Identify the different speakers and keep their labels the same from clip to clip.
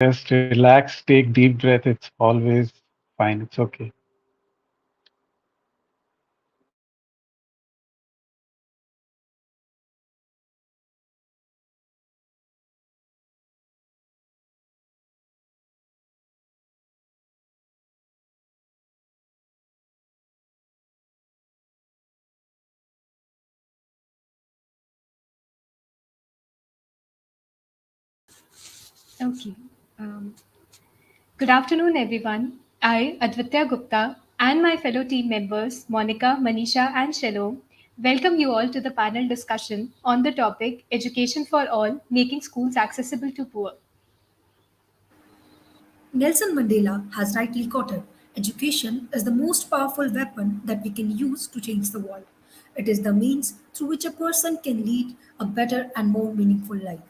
Speaker 1: Just relax, take deep breath. It's always fine. It's okay.
Speaker 2: Okay. Um, Good afternoon, everyone. I, Advitya Gupta, and my fellow team members, Monica, Manisha, and Shalom, welcome you all to the panel discussion on the topic Education for All Making Schools Accessible to Poor.
Speaker 3: Nelson Mandela has rightly quoted education is the most powerful weapon that we can use to change the world. It is the means through which a person can lead a better and more meaningful life.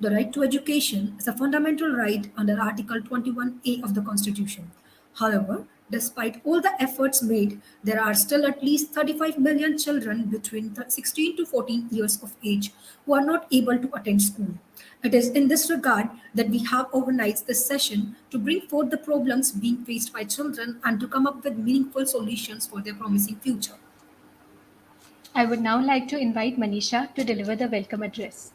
Speaker 3: The right to education is a fundamental right under Article 21A of the Constitution. However, despite all the efforts made, there are still at least 35 million children between 16 to 14 years of age who are not able to attend school. It is in this regard that we have organized this session to bring forth the problems being faced by children and to come up with meaningful solutions for their promising future.
Speaker 2: I would now like to invite Manisha to deliver the welcome address.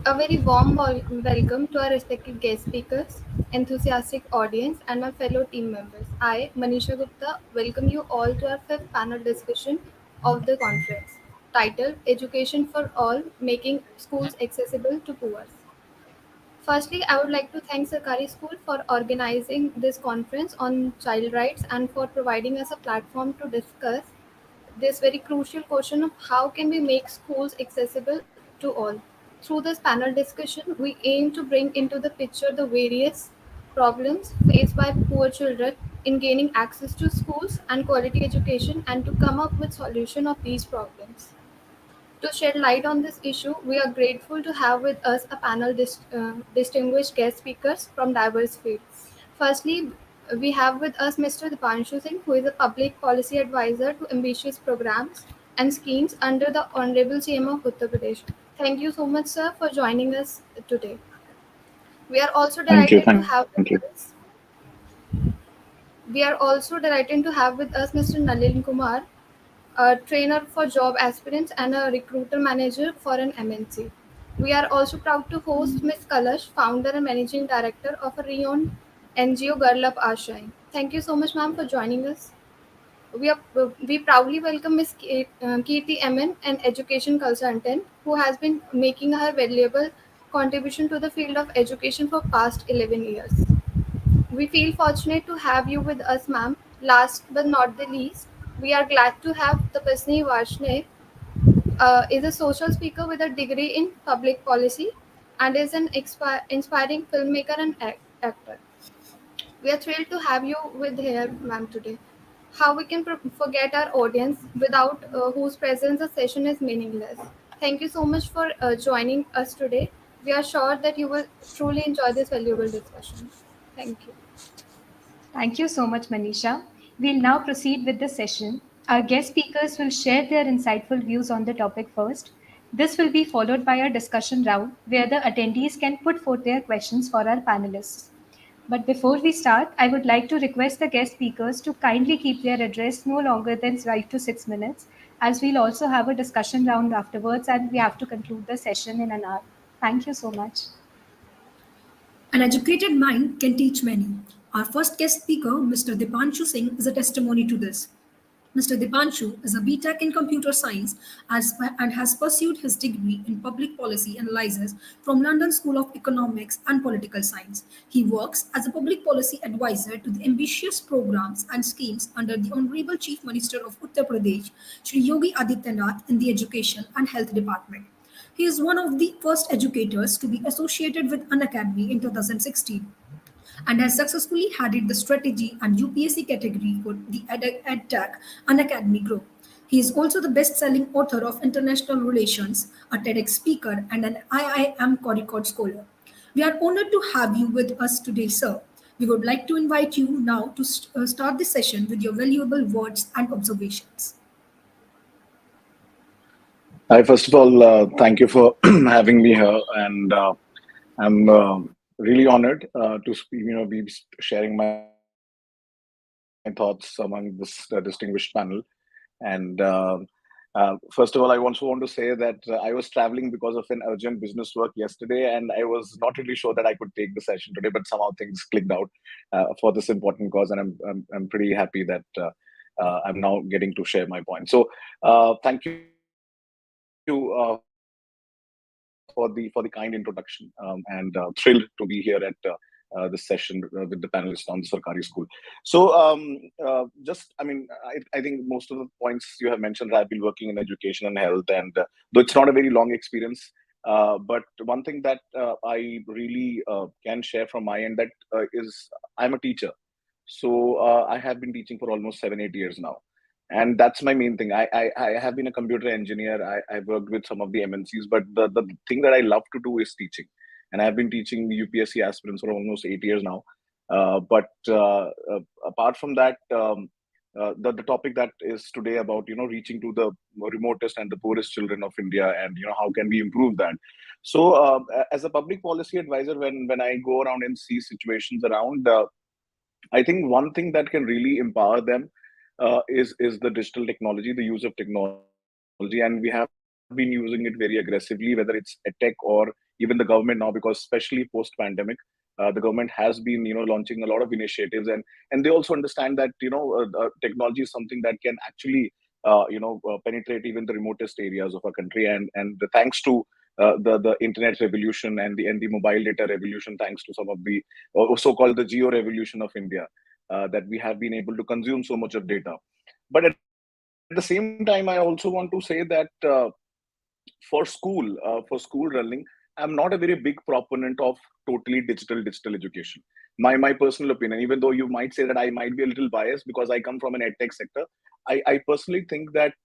Speaker 4: A very warm welcome to our respected guest speakers, enthusiastic audience, and my fellow team members. I, Manisha Gupta, welcome you all to our fifth panel discussion of the conference, titled Education for All Making Schools Accessible to Poor. Firstly, I would like to thank Sarkari School for organizing this conference on child rights and for providing us a platform to discuss this very crucial question of how can we make schools accessible to all. Through this panel discussion, we aim to bring into the picture the various problems faced by poor children in gaining access to schools and quality education and to come up with solution of these problems. To shed light on this issue, we are grateful to have with us a panel distinguished guest speakers from diverse fields. Firstly, we have with us Mr. Dipanshu Singh, who is a public policy advisor to ambitious programs and schemes under the Honorable CM of Uttar Pradesh. Thank you so much, sir, for joining us today. We are also
Speaker 5: Thank you.
Speaker 4: delighted to
Speaker 5: Thank
Speaker 4: have
Speaker 5: you.
Speaker 4: with us. We are also delighted to have with us Mr. Nalin Kumar, a trainer for job aspirants and a recruiter manager for an MNC. We are also proud to host Ms. Kalash, founder and managing director of a renowned NGO Girl Up Ashai. Thank you so much, ma'am, for joining us. We proudly welcome Ms. Kirti Amin, an education consultant who has been making her valuable contribution to the field of education for past 11 years. We feel fortunate to have you with us, ma'am. Last but not the least, we are glad to have Tapasni Varshney, is a social speaker with a degree in public policy and is an inspiring filmmaker and actor. We are thrilled to have you with here, ma'am, today. How we can forget our audience without whose presence the session is meaningless. Thank you so much for joining us today. We are sure that you will truly enjoy this valuable discussion. Thank you.
Speaker 2: Thank you so much, Manisha. We'll now proceed with the session. Our guest speakers will share their insightful views on the topic first. This will be followed by a discussion round where the attendees can put forth their questions for our panelists. But before we start, I would like to request the guest speakers to kindly keep their address no longer than 5 to 6 minutes, as we'll also have a discussion round afterwards and we have to conclude the session in an hour. Thank you so much.
Speaker 3: An educated mind can teach many. Our first guest speaker, Mr. Dipanshu Singh, is a testimony to this. Mr. Dipanshu is a BTech in computer science and has pursued his degree in public policy analysis from London School of Economics and Political Science. He works as a public policy advisor to the ambitious programs and schemes under the Honorable Chief Minister of Uttar Pradesh, Shri Yogi Adityanath, in the Education and Health Department. He is one of the first educators to be associated with Unacademy in 2016 and has successfully headed the strategy and UPSC category for the EdTech Unacademy Group. He is also the best-selling author of International Relations, a TEDx speaker, and an IIM Coricord scholar. We are honored to have you with us today, sir. We would like to invite you now to start the session with your valuable words and observations.
Speaker 5: Hi, first of all, thank you for having me here, and I'm really honored to be sharing my thoughts among this distinguished panel. And first of all, I also want to say that I was traveling because of an urgent business work yesterday, and I was not really sure that I could take the session today, but somehow things clicked out for this important cause, and I'm pretty happy that I'm now getting to share my point. So thank you for the kind introduction, and thrilled to be here at this session with the panelists on the Sarkari school. So, just, I think most of the points you have mentioned, I've been working in education and health, and though it's not a very long experience, but one thing that I really can share from my end that is I'm a teacher. So I have been teaching for almost 7, 8 years now. And that's my main thing. I have been a computer engineer. I worked with some of the MNCs, but the thing that I love to do is teaching. And I've been teaching UPSC aspirants for almost 8 years now. But apart from that, the topic that is today about, reaching to the remotest and the poorest children of India, and, how can we improve that? So as a public policy advisor, when I go around and see situations around, I think one thing that can really empower them is the digital technology, the use of technology, and we have been using it very aggressively, whether it's edtech or even the government now, because especially post pandemic, the government has been launching a lot of initiatives, and they also understand that technology is something that can actually penetrate even the remotest areas of our country, and thanks to the internet revolution and the mobile data revolution, thanks to some of the so-called the geo revolution of India, that we have been able to consume so much of data. But at the same time, I also want to say that for school running, I'm not a very big proponent of totally digital education. My personal opinion, even though you might say that I might be a little biased because I come from an edtech sector, I personally think that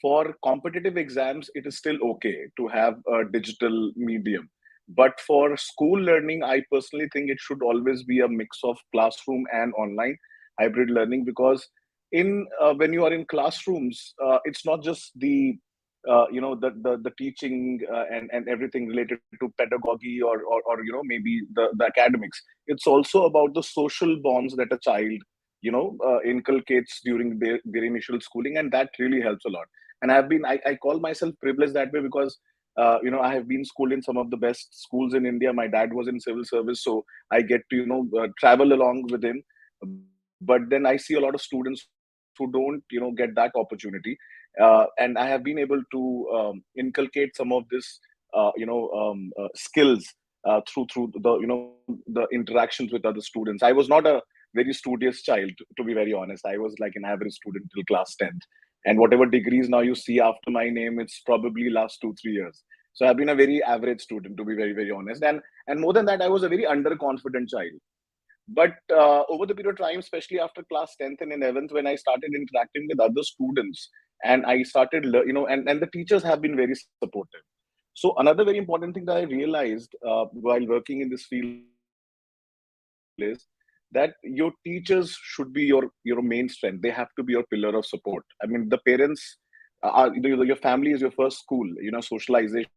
Speaker 5: for competitive exams, it is still okay to have a digital medium. But for school learning, I personally think it should always be a mix of classroom and online hybrid learning, because in when you are in classrooms, it's not just the teaching and everything related to pedagogy or maybe the academics. It's also about the social bonds that a child inculcates during their initial schooling, and that really helps a lot. And I call myself privileged that way, because I have been schooled in some of the best schools in India. My dad was in civil service, so I get to travel along with him. But then I see a lot of students who don't get that opportunity, and I have been able to inculcate some of this skills through the interactions with other students. I was not a very studious child, to be very honest. I was like an average student till class 10th, and whatever degrees now you see after my name, it's probably last 2, 3 years. So I've been a very average student, to be very honest, and more than that, I was a very underconfident child. But over the period of time, especially after class 10th and 11th, when I started interacting with other students, and I started and the teachers have been very supportive. So another very important thing that I realized while working in this field is that your teachers should be your main strength. They have to be your pillar of support. I mean, the parents your family is your first school. Socialization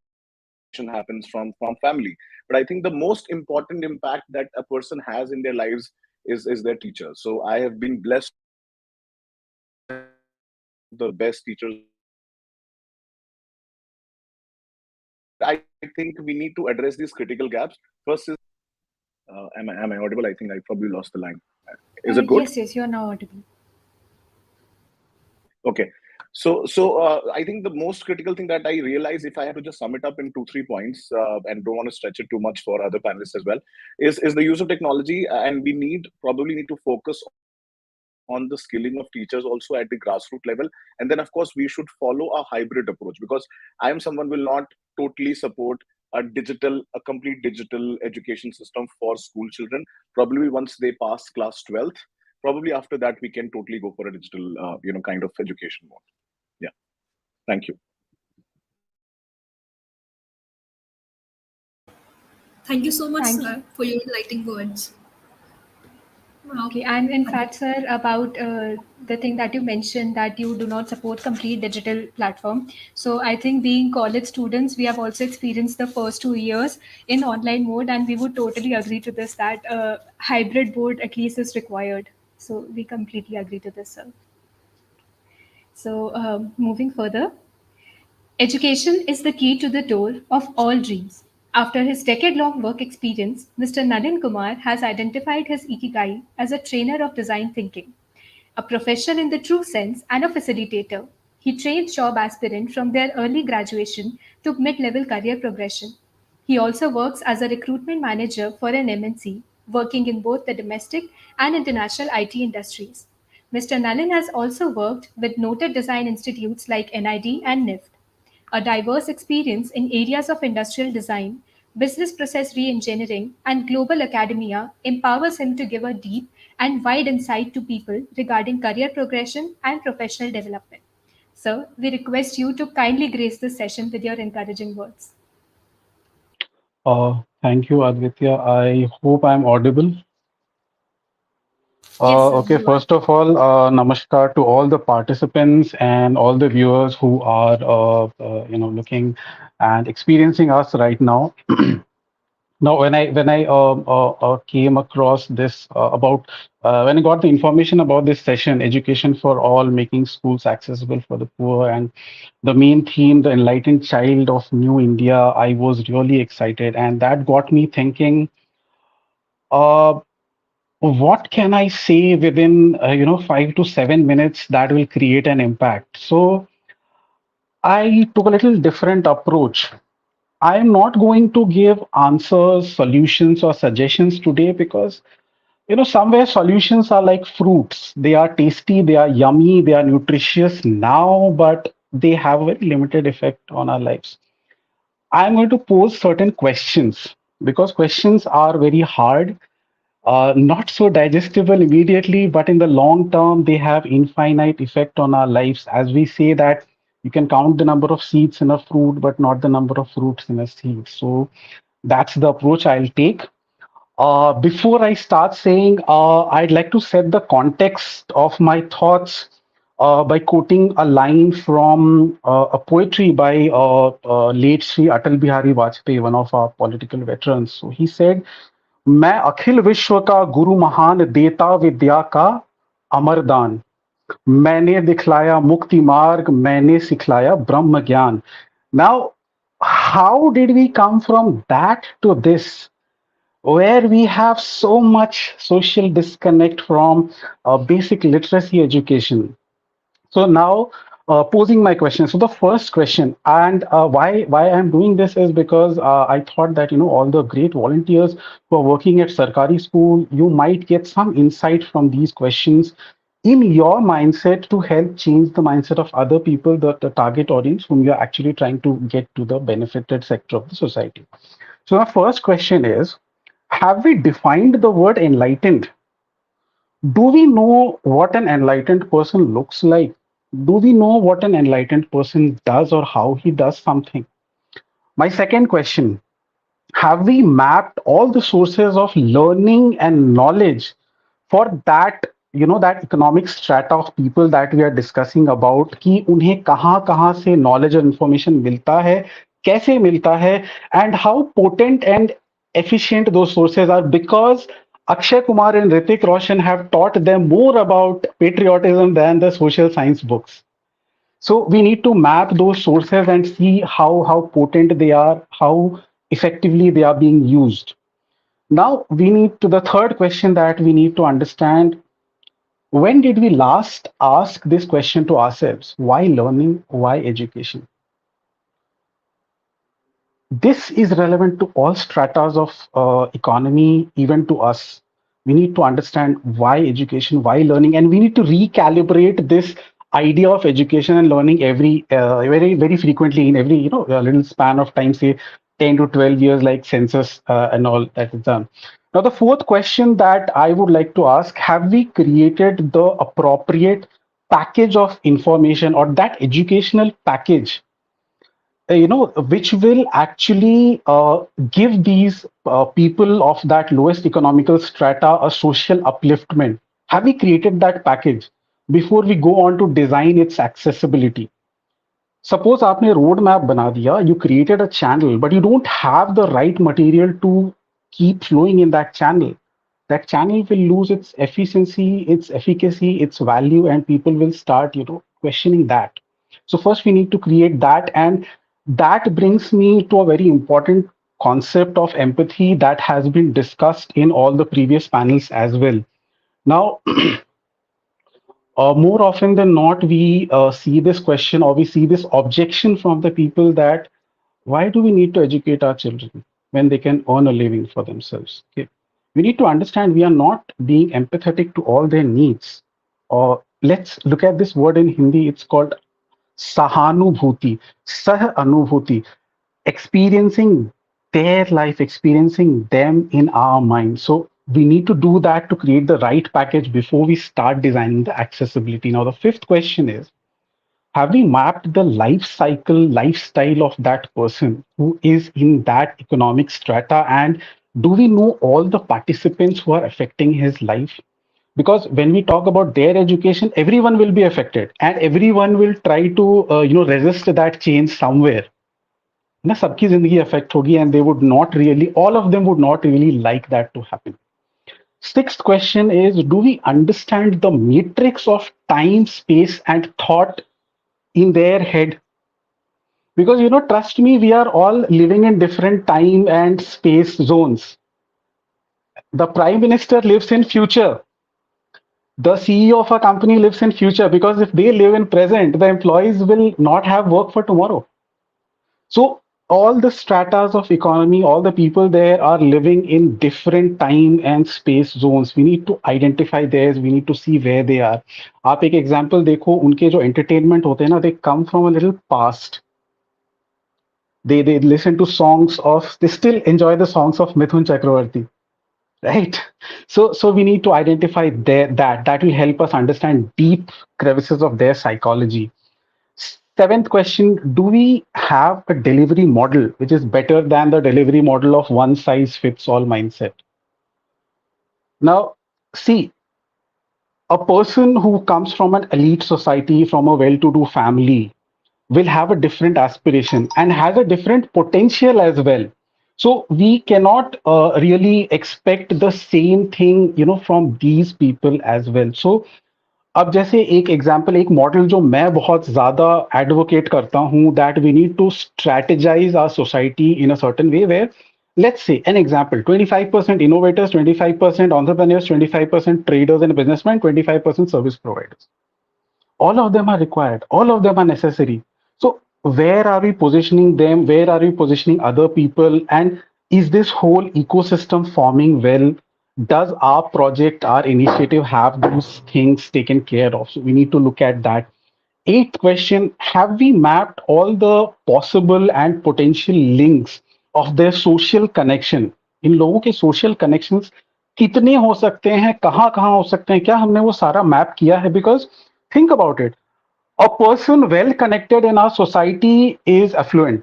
Speaker 5: happens from family. But I think the most important impact that a person has in their lives is their teacher. So I have been blessed to have some of the best teachers of mine, and I think we need to address these critical gaps. First is am I audible? I think I probably lost the line. Is it good?
Speaker 2: Yes, yes, you are now audible.
Speaker 5: Okay. So I think the most critical thing that I realize, if I have to just sum it up in 2, 3 points, and don't want to stretch it too much for other panelists as well, is the use of technology, and we probably need to focus on the skilling of teachers also at the grassroots level, and then of course we should follow a hybrid approach, because I am someone will not totally support a complete digital education system for school children. Probably once they pass class 12th, probably after that we can totally go for a digital kind of education mode. Yeah. Thank you.
Speaker 3: Thank you so much,
Speaker 2: Thank you.
Speaker 3: sir, for your enlightening words.
Speaker 2: Okay, and in fact, sir, about the thing that you mentioned that you do not support complete digital platform. So I think being college students, we have also experienced the first 2 years in online mode, and we would totally agree to this that hybrid board at least is required. So we completely agree to this, sir. So moving further, education is the key to the door of all dreams. After his decade long work experience, Mr. Nalin Kumar has identified his ikigai as a trainer of design thinking, a professional in the true sense, and a facilitator. He trains job aspirants from their early graduation to mid level career progression. He also works as a recruitment manager for an MNC, working in both the domestic and international IT industries. Mr. Nalin has also worked with noted design institutes like NID and NIFT. A diverse experience in areas of industrial design, business process reengineering, and global academia empowers him to give a deep and wide insight to people regarding career progression and professional development. Sir, we request you to kindly grace this session with your encouraging words.
Speaker 1: Thank you, Aditya. I hope I'm audible.
Speaker 2: Yes, sir,
Speaker 1: Okay,
Speaker 2: you are.
Speaker 1: first of all, namaskar to all the participants and all the viewers who are, looking and experiencing us right now. Now, when I came across this about when I got the information about this session, education for all, making schools accessible for the poor, and the main theme, the enlightened child of new India, I was really excited, and that got me thinking. Uh, what can I say within 5 to 7 minutes that will create an impact? So I took a little different approach. I am not going to give answers, solutions, or suggestions today because somewhere solutions are like fruits. They are tasty, they are yummy, they are nutritious now, but they have a very limited effect on our lives. I'm going to pose certain questions because questions are very hard, not so digestible immediately, but in the long term, they have infinite effect on our lives. As we say that you can count the number of seeds in a fruit, but not the number of fruits in a seed. So that's the approach I'll take. Before I start saying, I'd like to set the context of my thoughts by quoting a line from a poetry by late Sri Atal Bihari Vajpayee, one of our political veterans. So he said, मैं अखिल विश्व का गुरु महान देता विद्या का अमरदान मैंने दिखलाया मुक्ति मार्ग मैंने सिखलाया ब्रह्म ज्ञान. Now, how did we come from that to this, where we have so much social disconnect from basic literacy education? So now, posing my question. So the first question, and why I'm doing this is because I thought that all the great volunteers who are working at Sarkari school, you might get some insight from these questions in your mindset to help change the mindset of other people, the target audience whom you're actually trying to get to the benefited sector of the society. So my first question is, have we defined the word enlightened? Do we know what an enlightened person looks like? Do we know what an enlightened person does or how he does something? My second question, have we mapped all the sources of learning and knowledge for that that economic strata of people that we are discussing about, कि उन्हें कहाँ कहाँ से knowledge और information मिलता है, कैसे मिलता है, and how potent and efficient those sources are, because Akshay Kumar and Ritik Roshan have taught them more about patriotism than the social science books. So we need to map those sources and see how potent they are, how effectively they are being used. Now we need to the third question that we need to understand, when did we last ask this question to ourselves? Why learning? Why education? This is relevant to all stratas of economy, even to us. We need to understand why education, why learning, and we need to recalibrate this idea of education and learning every very frequently in every a little span of time, say 10 to 12 years, like census and all that is done. Now, the fourth question that I would like to ask: have we created the appropriate package of information or that educational package which will actually give these people of that lowest economical strata a social upliftment? Have we created that package before we go on to design its accessibility? Suppose आपने road map बना दिया, you created a channel, but you don't have the right material to keep flowing in that channel. That channel will lose its efficiency, its efficacy, its value, and people will start, questioning that. So first we need to create that, and that brings me to a very important concept of empathy that has been discussed in all the previous panels as well. Now, more often than not, we see this question or we see this objection from the people that why do we need to educate our children when they can earn a living for themselves? Okay. We need to understand we are not being empathetic to all their needs. Or let's look at this word in Hindi. It's called sahanubhuti, sah anubhuti, experiencing their life, experiencing them in our mind. So we need to do that to create the right package before we start designing the accessibility. Now, the fifth question is, have we mapped the life cycle, lifestyle of that person who is in that economic strata? And do we know all the participants who are affecting his life? Because when we talk about their education, everyone will be affected and everyone will try to, resist that change somewhere. ना सबकी जिंदगी affect होगी and they would not really, all of them would not really like that to happen. Sixth question is, do we understand the matrix of time, space, and thought in their head? Because, trust me, we are all living in different time and space zones. The prime minister lives in future. The CEO of a company lives in future, because if they live in present, the employees will not have work for tomorrow. So all the stratas of economy, all the people there are living in different time and space zones. We need to identify theirs. We need to see where they are. आप एक example देखो, उनके जो entertainment होते हैं ना, they come from a little past. They listen to songs of, they still enjoy the songs of Mithun Chakravarti, right? So we need to identify that will help us understand deep crevices of their psychology. Seventh question, do we have a delivery model which is better than the delivery model of one size fits all mindset? Now, see, a person who comes from an elite society, from a well to do family, will have a different aspiration and has a different potential as well. So we cannot really expect the same thing, from these people as well. So अब जैसे एक example, एक model जो मैं बहुत ज्यादा advocate करता हूं, that we need to strategise our society in a certain way where, let's say an example, 25% innovators, 25% entrepreneurs, 25% traders and businessmen, 25% service providers. All of them are required, all of them are necessary. So where are we positioning them, where are we positioning other people, and is this whole ecosystem forming well? Does our project, our initiative have those things taken care of? So we need to look at that. Eighth question, have we mapped all the possible and potential links of their social connection? इन लोगों के social connections कितने हो सकते हैं, कहाँ कहाँ हो सकते हैं, क्या हमने वो सारा मैप किया है? Because think about it, a person well connected in our society is affluent.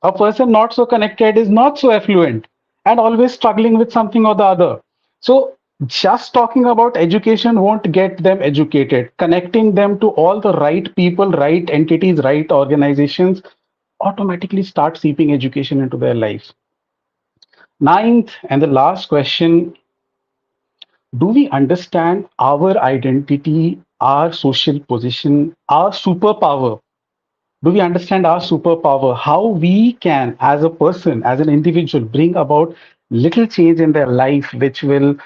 Speaker 1: A person not so connected is not so affluent and always struggling with something or the other. So, just talking about education won't get them educated. Connecting them to all the right people, right entities, right organizations automatically start seeping education into their life. Ninth and the last question, do we understand our identity, our social position, our superpower? Do we understand our superpower, how we can as a person, as an individual, bring about little change in their life which will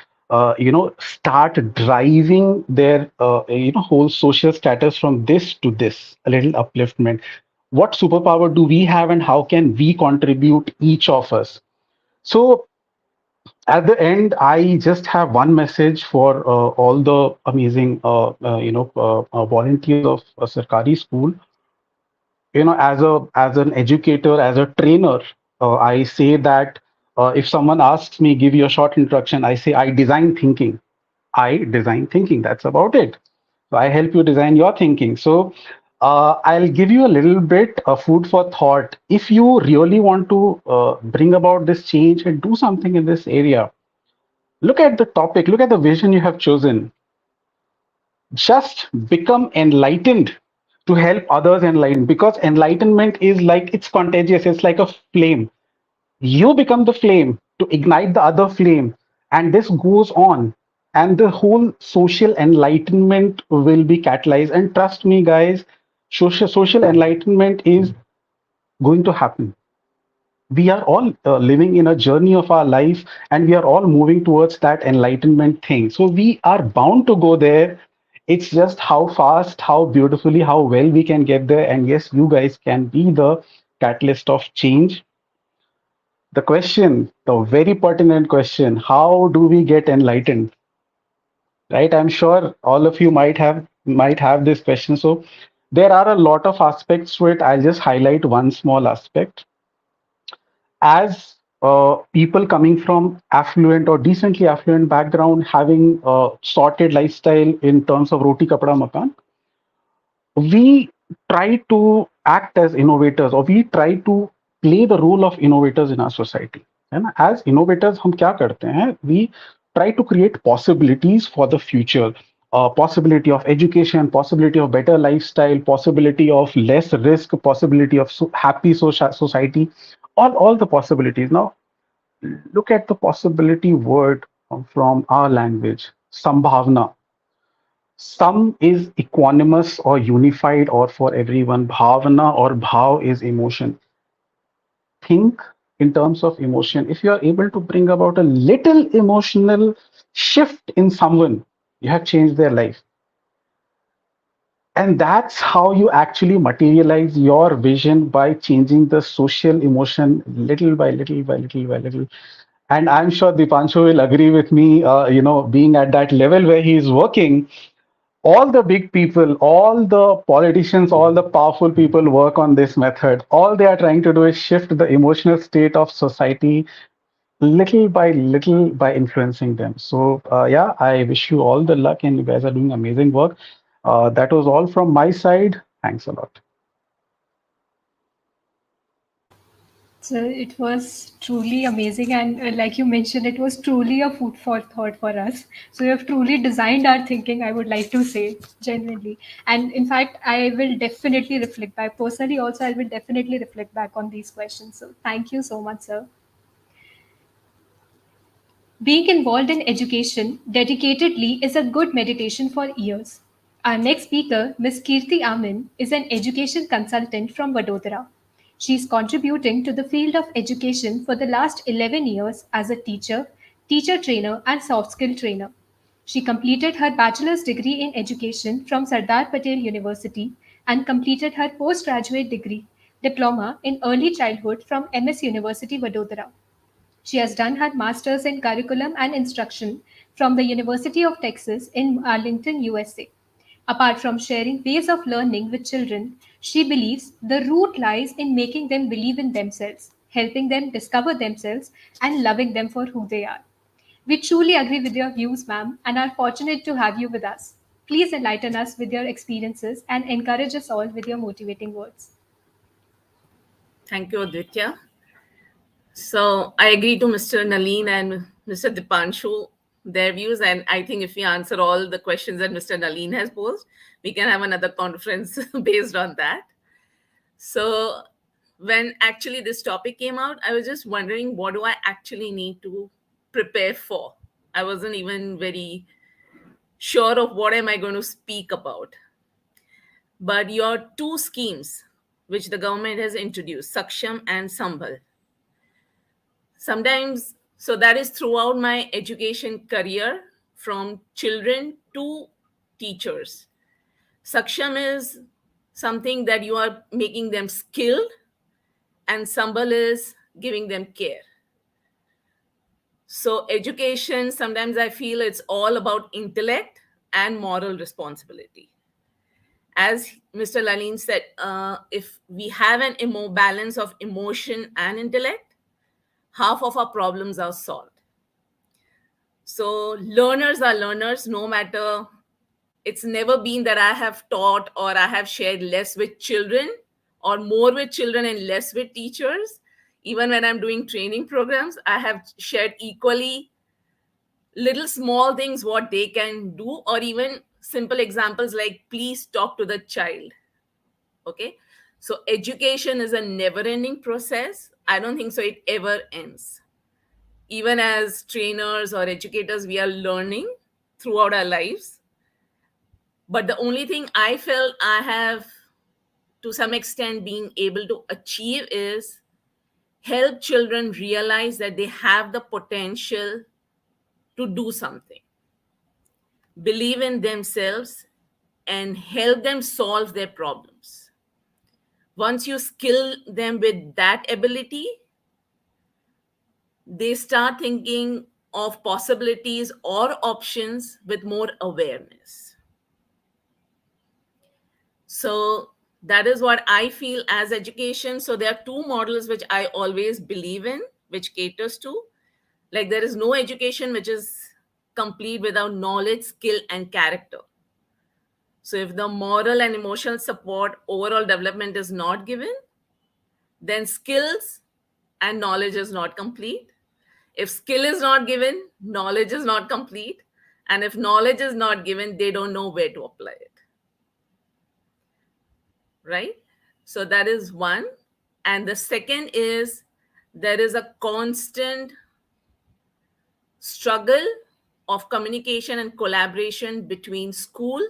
Speaker 1: start driving their whole social status from this to this, a little upliftment? What superpower do we have and how can we contribute, each of us? So at the end, I just have one message for all the amazing volunteers of a Sarkari school. As an educator, as a trainer, I say that if someone asks me, give you a short introduction, I say I design thinking. That's about it. So I help you design your thinking. So I'll give you a little bit of food for thought. If you really want to bring about this change and do something in this area, look at the topic, look at the vision you have chosen. Just become enlightened to help others enlighten, because enlightenment is like it's contagious, it's like a flame. You become the flame to ignite the other flame, and this goes on, and the whole social enlightenment will be catalyzed. And trust me, guys, social enlightenment is going to happen. We are all living in a journey of our life, and we are all moving towards that enlightenment thing, so we are bound to go there. It's just how fast, how beautifully, how well we can get there. And yes, you guys can be the catalyst of change. The question, the very pertinent question, how do we get enlightened? Right? I'm sure all of you might have this question. So there are a lot of aspects to it. I'll just highlight one small aspect. As people coming from affluent or decently affluent background, having a sorted lifestyle in terms of roti kapda makan, we try to act as innovators, or we try to play the role of innovators in our society. And as innovators, हम क्या करते हैं? We try to create possibilities for the future. Possibility of education, possibility of better lifestyle, possibility of less risk, possibility of happy society, all the possibilities. Now, look at the possibility word from our language, sambhavna. Some is equanimous or unified or for everyone. Bhavana or bhav is emotion. Think in terms of emotion. If you are able to bring about a little emotional shift in someone, you have changed their life. And that's how you actually materialize your vision, by changing the social emotion little by little by little by little. And I'm sure Dipanshu will agree with me, being at that level where he is working. All the big people, all the politicians, all the powerful people work on this method. All they are trying to do is shift the emotional state of society little by influencing them. So, yeah, I wish you all the luck, and you guys are doing amazing work. That was all from my side. Thanks a lot.
Speaker 2: So it was truly amazing, and like you mentioned, it was truly a food for thought for us. So you have truly designed our thinking, I would like to say, genuinely. And in fact, I will definitely reflect back. Personally, also, I will definitely reflect back on these questions. So thank you so much, sir. Being involved in education dedicatedly is a good meditation for ears. Our next speaker, Ms. Kirti Amin, is an education consultant from Vadodara. She is contributing to the field of education for the last 11 years as a teacher, teacher trainer, and soft skill trainer. She completed her bachelor's degree in education from Sardar Patel University and completed her postgraduate degree diploma in early childhood from MS University Vadodara. She has done her master's in curriculum and instruction from the University of Texas in Arlington, USA. Apart from sharing ways of learning with children, she believes the root lies in making them believe in themselves, helping them discover themselves, and loving them for who they are. We truly agree with your views, ma'am, and are fortunate to have you with us. Please enlighten us with your experiences and encourage us all with your motivating words.
Speaker 6: Thank you, Aditya. So I agree to Mr. Nalin and Mr. Dipanshu, their views. And I think if we answer all the questions that Mr. Nalin has posed, we can have another conference based on that. So when actually this topic came out, I was just wondering, what do I actually need to prepare for? I wasn't even very sure of what am I going to speak about. But your two schemes, which the government has introduced, Saksham and Sambhal, sometimes, so that is throughout my education career, from children to teachers. Saksham is something that you are making them skilled, and Sambhal is giving them care. So education, sometimes I feel it's all about intellect and moral responsibility. As Mr. Lalin said, if we have an balance of emotion and intellect, half of our problems are solved. So learners are learners no matter It's never been that I have taught or I have shared less with children or more with children and less with teachers. Even when I'm doing training programs, I have shared equally little small things what they can do, or even simple examples like please talk to the child. Okay, so education is a never ending process. I don't think so it ever ends. Even as trainers or educators, we are learning throughout our lives. But the only thing I felt I have to some extent being able to achieve is help children realize that they have the potential to do something, believe in themselves, and help them solve their problems. Once you skill them with that ability, they start thinking of possibilities or options with more awareness. So that is what I feel as education. So there are two models which I always believe in, which caters to. Like there is no education which is complete without knowledge, skill, and character. So if the moral and emotional support, overall development is not given, then skills and knowledge is not complete. If skill is not given, knowledge is not complete. And if knowledge is not given, they don't know where to apply it. Right? So that is one. And the second is there is a constant struggle of communication and collaboration between school,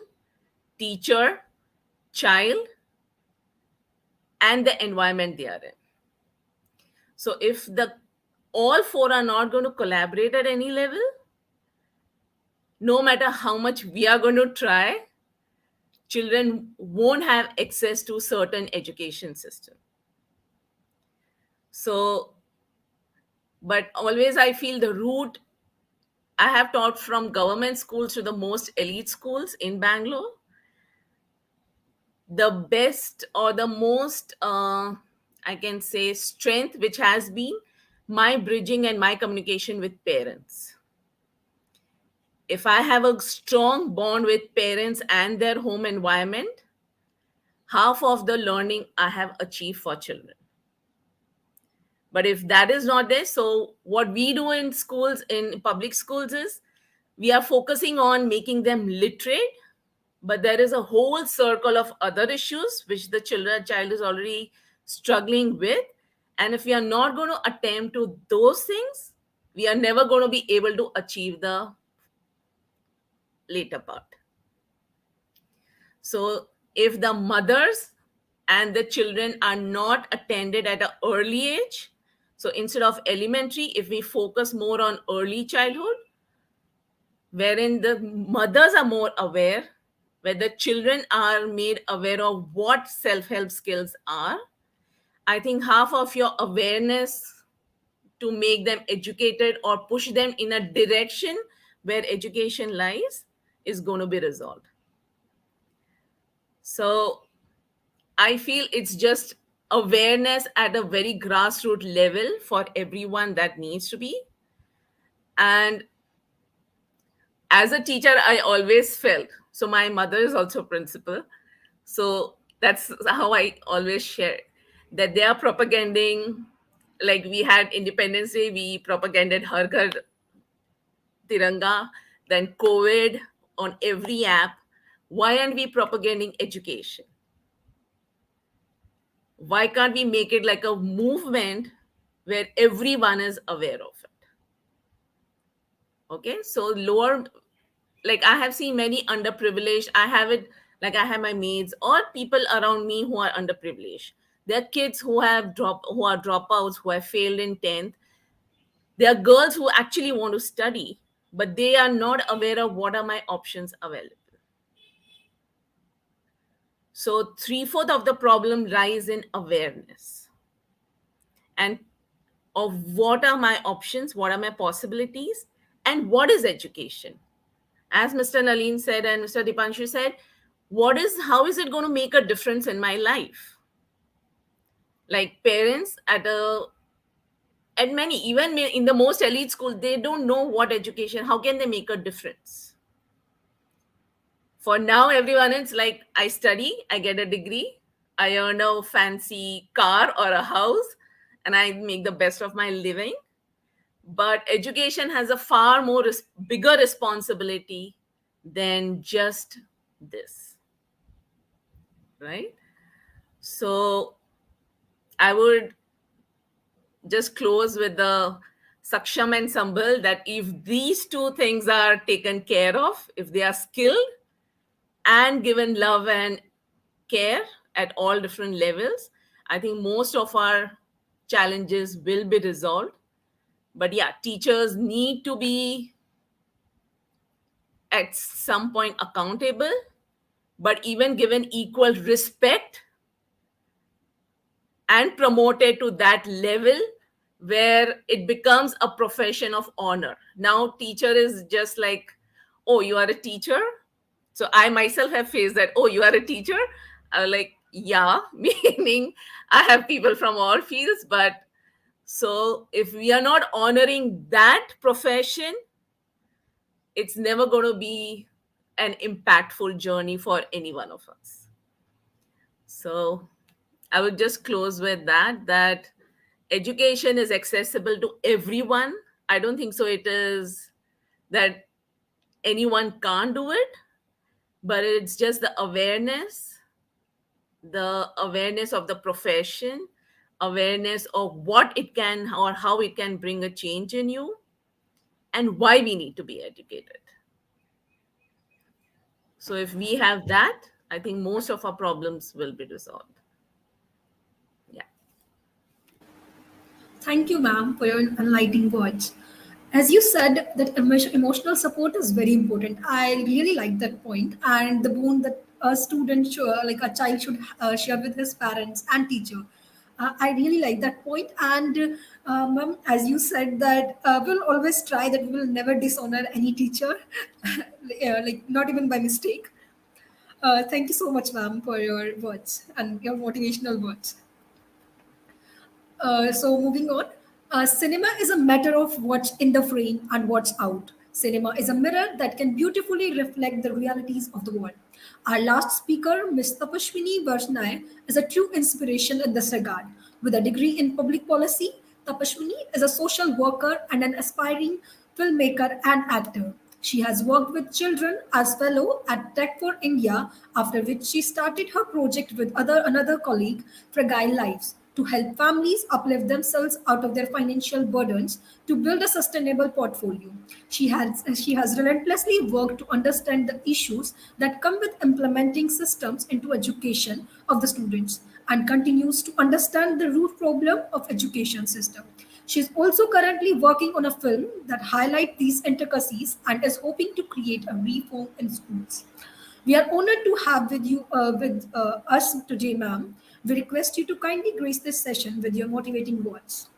Speaker 6: teacher, child, and the environment they are in. So if the all four are not going to collaborate at any level, no matter how much we are going to try, children won't have access to certain education system. So, but always I feel the route I have taught from government schools to the most elite schools in Bangalore, the best or the most, I can say, strength which has been my bridging and my communication with parents. If I have a strong bond with parents and their home environment, half of the learning I have achieved for children. But if that is not there, so what we do in schools, in public schools, is we are focusing on making them literate, but there is a whole circle of other issues which the child is already struggling with. And if we are not going to attempt to those things, we are never going to be able to achieve the later part. So if the mothers and the children are not attended at an early age, so instead of elementary, if we focus more on early childhood, wherein the mothers are more aware, where the children are made aware of what self-help skills are, I think half of your awareness to make them educated or push them in a direction where education lies is going to be resolved. So I feel it's just awareness at a very grassroots level for everyone that needs to be. And as a teacher, I always felt, so my mother is also principal. So that's how I always share that they are propaganding. Like we had Independence Day, we propaganded Har Ghar Tiranga, then COVID on every app. Why aren't we propagating education? Why can't we make it like a movement where everyone is aware of it? Okay, so lower, like I have seen many underprivileged, I have it, like I have my maids or people around me who are underprivileged. There are kids who who are dropouts, who have failed in 10th. There are girls who actually want to study, but they are not aware of what are my options available. So three-fourths of the problem lies in awareness and of what are my options, what are my possibilities, and what is education. As Mr. Nalin said and Mr. Dipanshu said, how is it going to make a difference in my life? Like parents at many, even in the most elite school, they don't know what education, how can they make a difference? For now, everyone is like, I study, I get a degree, I earn a fancy car or a house, and I make the best of my living. But education has a far more bigger responsibility than just this, right? So I would just close with the saksham and sambhal, that if these two things are taken care of, if they are skilled and given love and care at all different levels, I think most of our challenges will be resolved. But yeah, teachers need to be at some point accountable, but even given equal respect and promoted to that level where it becomes a profession of honor. Now teacher is just like, oh, you are a teacher. So I myself have faced that, oh, you are a teacher. I was like, yeah, meaning I have people from all fields. But so if we are not honoring that profession, it's never going to be an impactful journey for any one of us. So I would just close with that education is accessible to everyone. I don't think so it is that anyone can't do it, but it's just the awareness of the profession, awareness of what it can or how it can bring a change in you, and why we need to be educated. So if we have that, I think most of our problems will be resolved. Yeah.
Speaker 3: Thank you, ma'am, for your enlightening words. As you said, that emotional support is very important. I really like that point, and the bond that a student, like a child, should share with his parents and teacher. I really like that point. And ma'am, as you said, that we'll always try that we will never dishonor any teacher, like not even by mistake. Thank you so much, ma'am, for your words and your motivational words. So moving on, cinema is a matter of what's in the frame and what's out. Cinema is a mirror that can beautifully reflect the realities of the world. Our last speaker, Ms. Tapashwini Varshnay, is a true inspiration in this regard. With a degree in public policy, Tapashwini is a social worker and an aspiring filmmaker and actor. She has worked with children as fellow at Tech for India, after which she started her project with another colleague, Fragile Lives, to help families uplift themselves out of their financial burdens to build a sustainable portfolio. She has relentlessly worked to understand the issues that come with implementing systems into education of the students and continues to understand the root problem of education system. She is also currently working on a film that highlights these intricacies and is hoping to create a reform in schools. We are honored to have with us today, ma'am. We request you to kindly grace this session with your motivating words.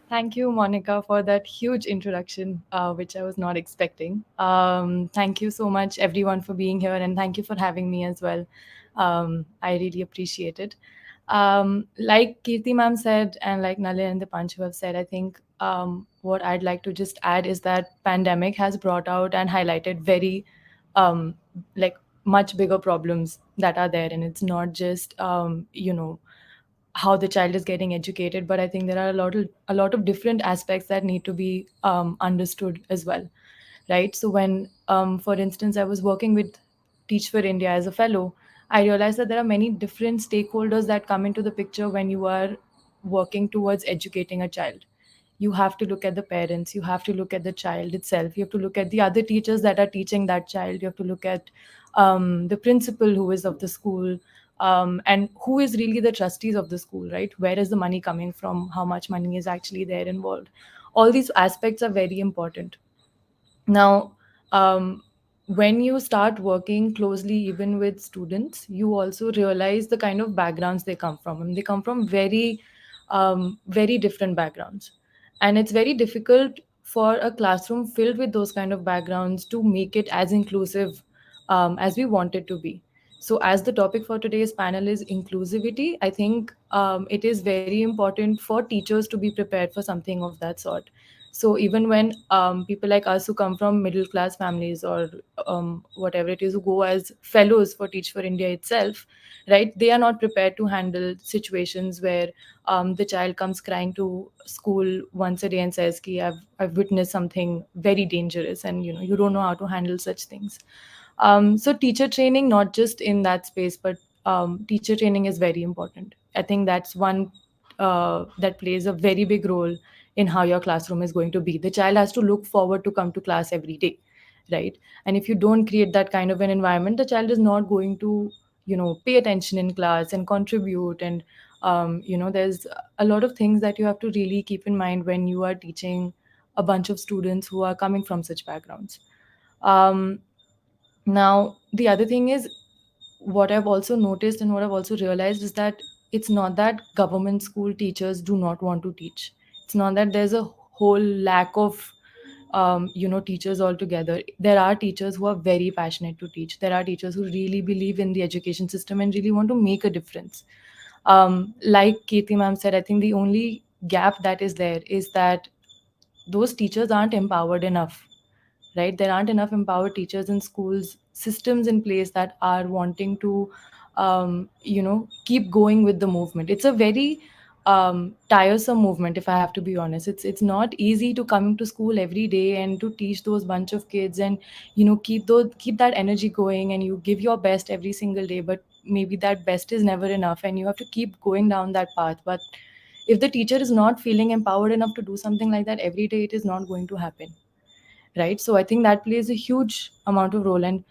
Speaker 7: Thank you, Monica, for that huge introduction, which I was not expecting. Thank you so much, everyone, for being here, and thank you for having me as well. I really appreciate it. Like Kirti ma'am said, and like Nalin and Dipanshu have said, I think what I'd like to just add is that pandemic has brought out and highlighted very um, like much bigger problems that are there, and it's not just how the child is getting educated, but I think there are a lot of different aspects that need to be understood as well, right? So when for instance I was working with Teach for India as a fellow, I realized that there are many different stakeholders that come into the picture when you are working towards educating a child. You have to look at the parents, you have to look at the child itself, you have to look at the other teachers that are teaching that child, you have to look at the principal who is of the school, and who is really the trustees of the school, right? Where is the money coming from, how much money is actually there involved. All these aspects are very important. Now, when you start working closely even with students, you also realize the kind of backgrounds they come from. And they come from very different backgrounds. And it's very difficult for a classroom filled with those kind of backgrounds to make it as inclusive as we want it to be. So, as the topic for today's panel is inclusivity, I think it is very important for teachers to be prepared for something of that sort. So even when people like us who come from middle class families, or whatever it is, who go as fellows for Teach for India itself, right, they are not prepared to handle situations where the child comes crying to school once a day and says, Ki, I've witnessed something very dangerous, and you don't know how to handle such things. So teacher training, not just in that space, but teacher training is very important. I think that's one that plays a very big role in how your classroom is going to be. The child has to look forward to come to class every day, right? And if you don't create that kind of an environment, the child is not going to pay attention in class and contribute. And there's a lot of things that you have to really keep in mind when you are teaching a bunch of students who are coming from such backgrounds. um, Now, the other thing is, what I've also noticed and what I've also realized is that it's not that government school teachers do not want to teach. It's not that there's a whole lack of teachers altogether. There are teachers who are very passionate to teach. There are teachers who really believe in the education system and really want to make a difference. Like Kirti ma'am said, I think the only gap that is there is that those teachers aren't empowered enough, right? There aren't enough empowered teachers in schools, systems in place that are wanting to keep going with the movement. It's a very tiresome movement, if I have to be honest. It's not easy to come to school every day and to teach those bunch of kids, and keep that energy going, and you give your best every single day, but maybe that best is never enough, and you have to keep going down that path. But if the teacher is not feeling empowered enough to do something like that every day, it is not going to happen, right? So I think that plays a huge amount of role. And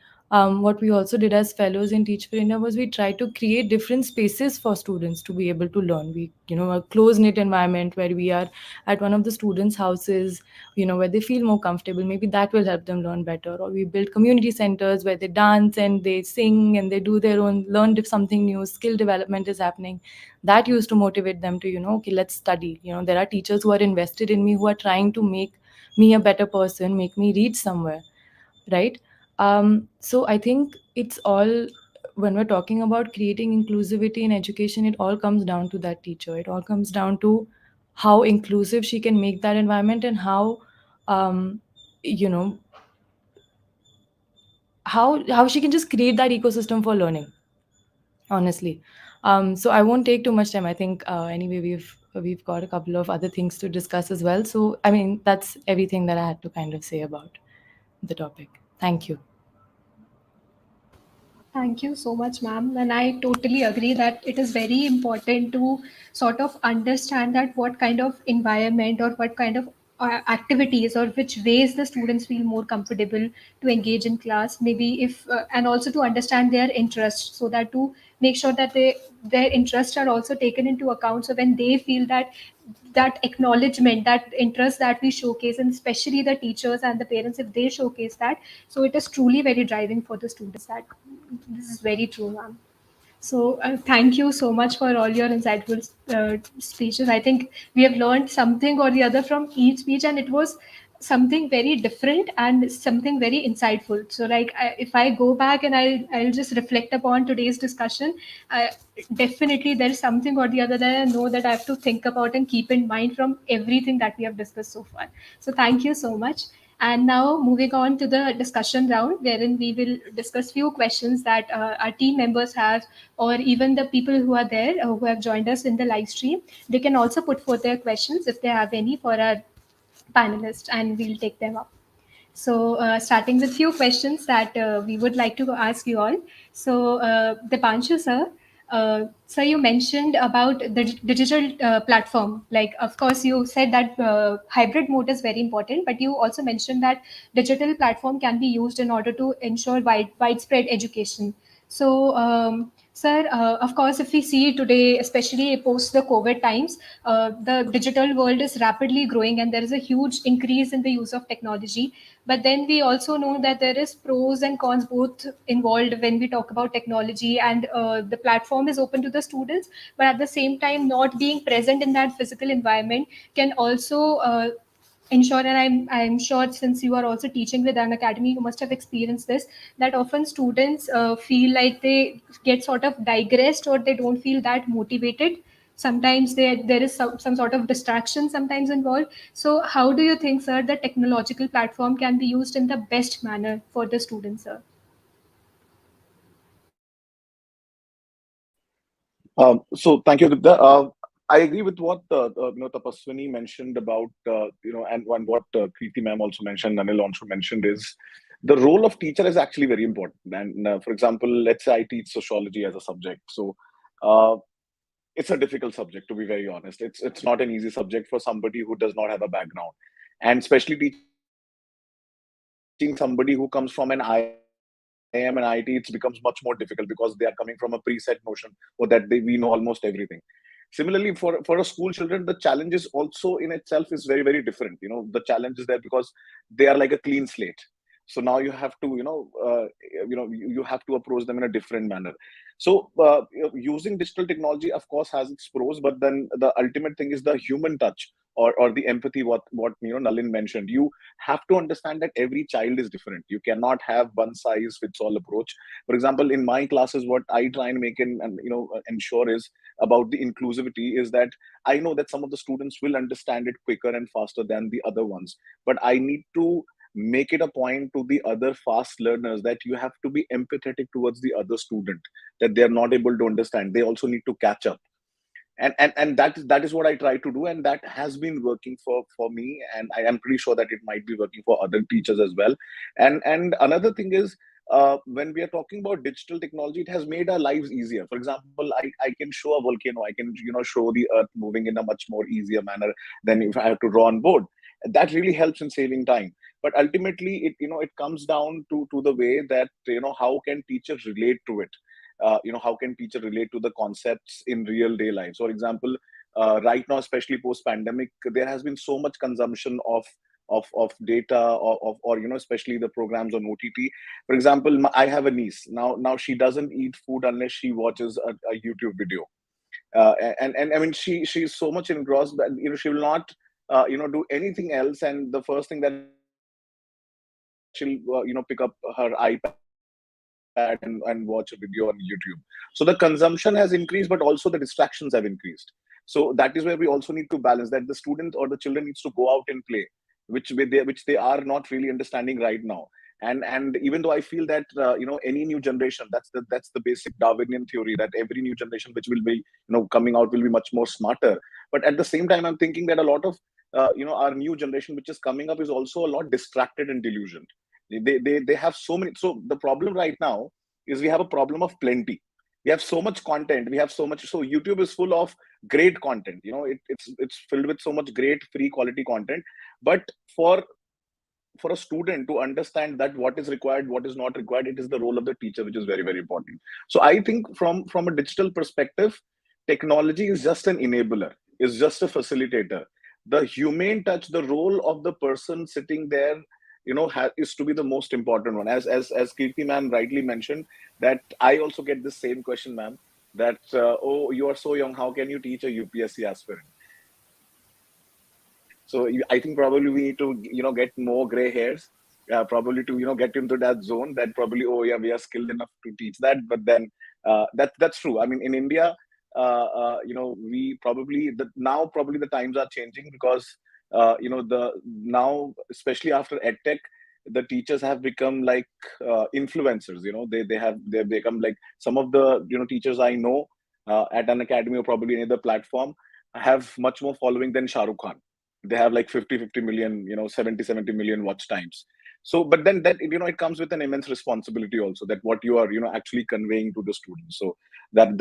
Speaker 7: what we also did as fellows in Teach for India was we tried to create different spaces for students to be able to learn. We, a close knit environment where we are at one of the students' houses, where they feel more comfortable. Maybe that will help them learn better. Or we build community centers where they dance and they sing and they do their own, learn if something new, skill development is happening. That used to motivate them to, okay, let's study. There are teachers who are invested in me, who are trying to make me a better person, make me reach somewhere, right? So I think it's all, when we're talking about creating inclusivity in education, it all comes down to that teacher. It all comes down to how inclusive she can make that environment, and how um, you know how she can just create that ecosystem for learning, honestly. So I won't take too much time. I think anyway we've got a couple of other things to discuss as well. So I mean, that's everything that I had to kind of say about the topic. Thank you.
Speaker 2: Thank you so much, ma'am. And I totally agree that it is very important to sort of understand that what kind of environment or what kind of activities or which ways the students feel more comfortable to engage in class. Maybe if and also to understand their interests, so that to make sure that their interests are also taken into account. So when they feel that acknowledgement, that interest that we showcase, and especially the teachers and the parents, if they showcase that, so it is truly very driving for the students. That this is very true, ma'am. So thank you so much for all your insightful speeches. I think we have learned something or the other from each speech, and it was something very different and something very insightful. So, like, if I go back and I'll just reflect upon today's discussion, definitely there's something or the other that I know that I have to think about and keep in mind from everything that we have discussed so far. So, thank you so much. And now moving on to the discussion round, wherein we will discuss few questions that our team members have, or even the people who are there who have joined us in the live stream. They can also put forth their questions if they have any for our panelists, and we'll take them up. So, starting with few questions that we would like to ask you all. So, Dipanshu sir, sir, you mentioned about the digital platform. Like, of course, you said that hybrid mode is very important, but you also mentioned that digital platform can be used in order to ensure widespread education. So, sir, of course, if we see today, especially post the COVID times, the digital world is rapidly growing and there is a huge increase in the use of technology. But then we also know that there is pros and cons both involved when we talk about technology, and the platform is open to the students, but at the same time, not being present in that physical environment can also ensure, and I'm sure since you are also teaching with an academy, you must have experienced this, that often students feel like they get sort of digressed or they don't feel that motivated Sometimes there is some sort of distraction sometimes involved. So how do you think, sir, the technological platform can be used in the best manner for the students, sir?
Speaker 5: So thank you, Gupta. I agree with what Tapaswini mentioned about and what Kriti ma'am also mentioned, Anil also mentioned is the role of teacher is actually very important. And for example, let's say I teach sociology as a subject. So uh, it's a difficult subject, to be very honest. It's not an easy subject for somebody who does not have a background, and especially teaching somebody who comes from an IIM and IT, it becomes much more difficult because they are coming from a preset notion or that we know almost everything. Similarly, for a school children, the challenge is also in itself is very, very different. The challenge is there because they are like a clean slate. So now you have to you have to approach them in a different manner. So using digital technology of course has its pros, but then the ultimate thing is the human touch or the empathy, what Nalin mentioned. You have to understand that every child is different. You cannot have one size fits all approach. For example, in my classes, what I try and make and ensure is about the inclusivity is that I know that some of the students will understand it quicker and faster than the other ones, but I need to make it a point to the other fast learners that you have to be empathetic towards the other student, that they are not able to understand, they also need to catch up. And that is what I try to do, and that has been working for me, and I am pretty sure that it might be working for other teachers as well. And another thing is, when we are talking about digital technology, it has made our lives easier. For example, I can show a volcano, I can show the earth moving in a much more easier manner than if I have to draw on board. That really helps in saving time. But ultimately it comes down to the way that how can teachers relate to it. How can teacher relate to the concepts in real day life? So, for example, right now, especially post pandemic, there has been so much consumption of data or especially the programs on OTT. For example, I have a niece now. She doesn't eat food unless she watches a YouTube video. And I mean, she's so much engrossed that she will not do anything else, and the first thing that she'll pick up her iPad and watch a video on YouTube. So the consumption has increased, but also the distractions have increased. So that is where we also need to balance that the student or the children needs to go out and play, which they are not really understanding right now. And even though I feel that any new generation, that's the basic Darwinian theory, that every new generation which will be coming out will be much more smarter. But at the same time, I'm thinking that a lot of our new generation which is coming up is also a lot distracted and delusioned. They have so many. So the problem right now is we have a problem of plenty. We have so much content, we have so much. So YouTube is full of great content. It's filled with so much great free quality content. But for a student to understand that what is required, what is not required, it is the role of the teacher, which is very, very important. So I think from a digital perspective, technology is just an enabler, is just a facilitator. The humane touch, the role of the person sitting there, is to be the most important one. As Kirti ma'am rightly mentioned, that I also get the same question, ma'am, that oh, you are so young, how can you teach a UPSC aspirant? So I think probably we need to, get more gray hairs, probably to, get into that zone that probably, oh yeah, we are skilled enough to teach that. But then that's true. I mean, in India, we probably now probably the times are changing because, the now especially after EdTech, the teachers have become like influencers. They've become like some of the teachers I know at an academy or probably any other platform have much more following than Shah Rukh Khan. They have like 50 million, 70 million watch times. So but then that it comes with an immense responsibility also, that what you are actually conveying to the students. So that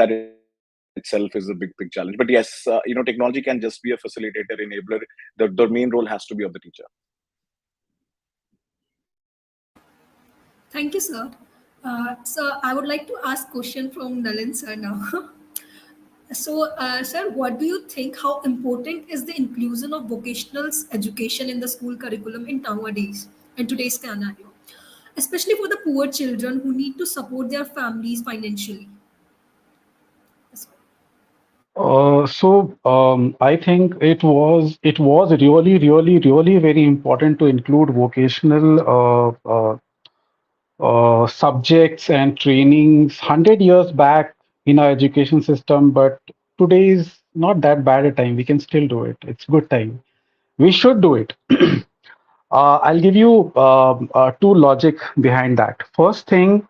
Speaker 5: itself is a big challenge. But yes, technology can just be a facilitator, enabler. The main role has to be of the teacher.
Speaker 3: Thank you, sir. So I would like to ask question from Nalin sir now. So, sir, what do you think? How important is the inclusion of vocational education in the school curriculum in today's scenario, especially for the poor children who need to support their families financially? Yes,
Speaker 1: I think it was really, really, really very important to include vocational subjects and trainings 100 years back in our education system, but today's not that bad a time. We can still do it. It's good time. We should do it. I'll give you two logic behind that. First thing,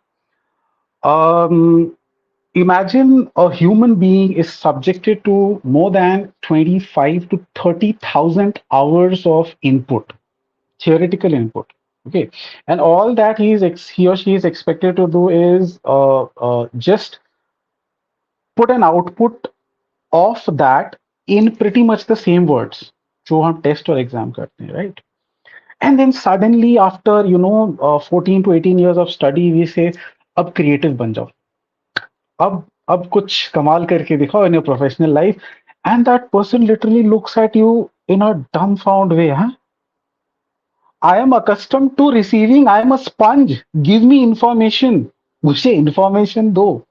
Speaker 1: um, imagine a human being is subjected to more than 25 to 30,000 hours of input, theoretical input. Okay, and all that he or she is expected to do is just put an output of that in pretty much the same words जो हम test और exam करते हैं, right? And then suddenly after 14 to 18 years of study we say अब creative बन जाओ, अब कुछ कमाल करके दिखाओ in your professional life, and that person literally looks at you in a dumbfound way, huh? I am accustomed to receiving, I am a sponge, give me information, मुझे information दो.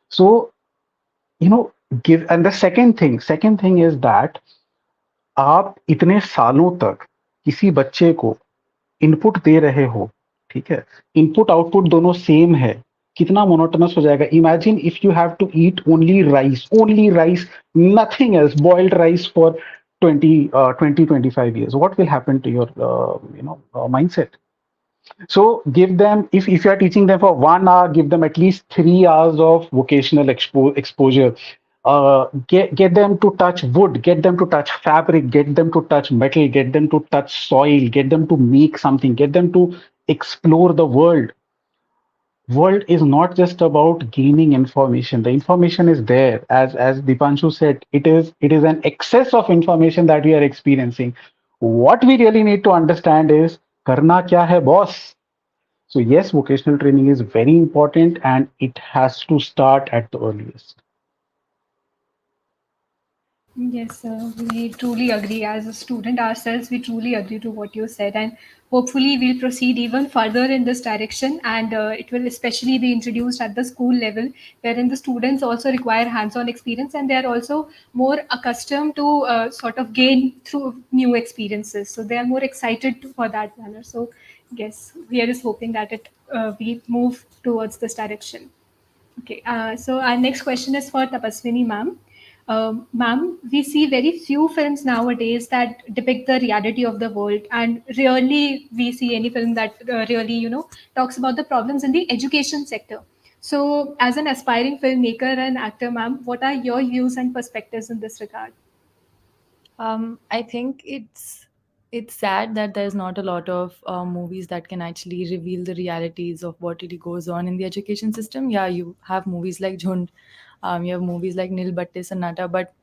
Speaker 1: So you know, give. And the second thing is that आप इतने सालों तक किसी बच्चे को input दे रहे हो, ठीक है, इनपुट आउटपुट दोनों सेम है, कितना मोनोटोनस हो जाएगा. Imagine if you have to eat only rice, nothing else, boiled rice for 20 25 years, what will happen to your mindset? So give them, if you are teaching them for 1 hour, give them at least 3 hours of vocational exposure. Get them to touch wood, get them to touch fabric, get them to touch metal, get them to touch soil, get them to make something, get them to explore the world. World is not just about gaining information. The information is there. As Dipanshu said, it is an excess of information that we are experiencing. What we really need to understand is karna kya hai, boss? So yes, vocational training is very important and it has to start at the earliest.
Speaker 2: Yes, we truly agree. As a student ourselves, we truly agree to what you said, and hopefully, we'll proceed even further in this direction. And it will especially be introduced at the school level, wherein the students also require hands-on experience, and they are also more accustomed to sort of gain through new experiences. So they are more excited for that manner. So, yes, we are just hoping that we move towards this direction. Okay, so our next question is for Tapaswini ma'am. Ma'am, we see very few films nowadays that depict the reality of the world, and rarely we see any film that really, talks about the problems in the education sector. So, as an aspiring filmmaker and actor, ma'am, what are your views and perspectives in this regard?
Speaker 7: I think it's sad that there's not a lot of movies that can actually reveal the realities of what really goes on in the education system. Yeah, you have movies like Jhund, you have movies like Nil Batte Sanata, but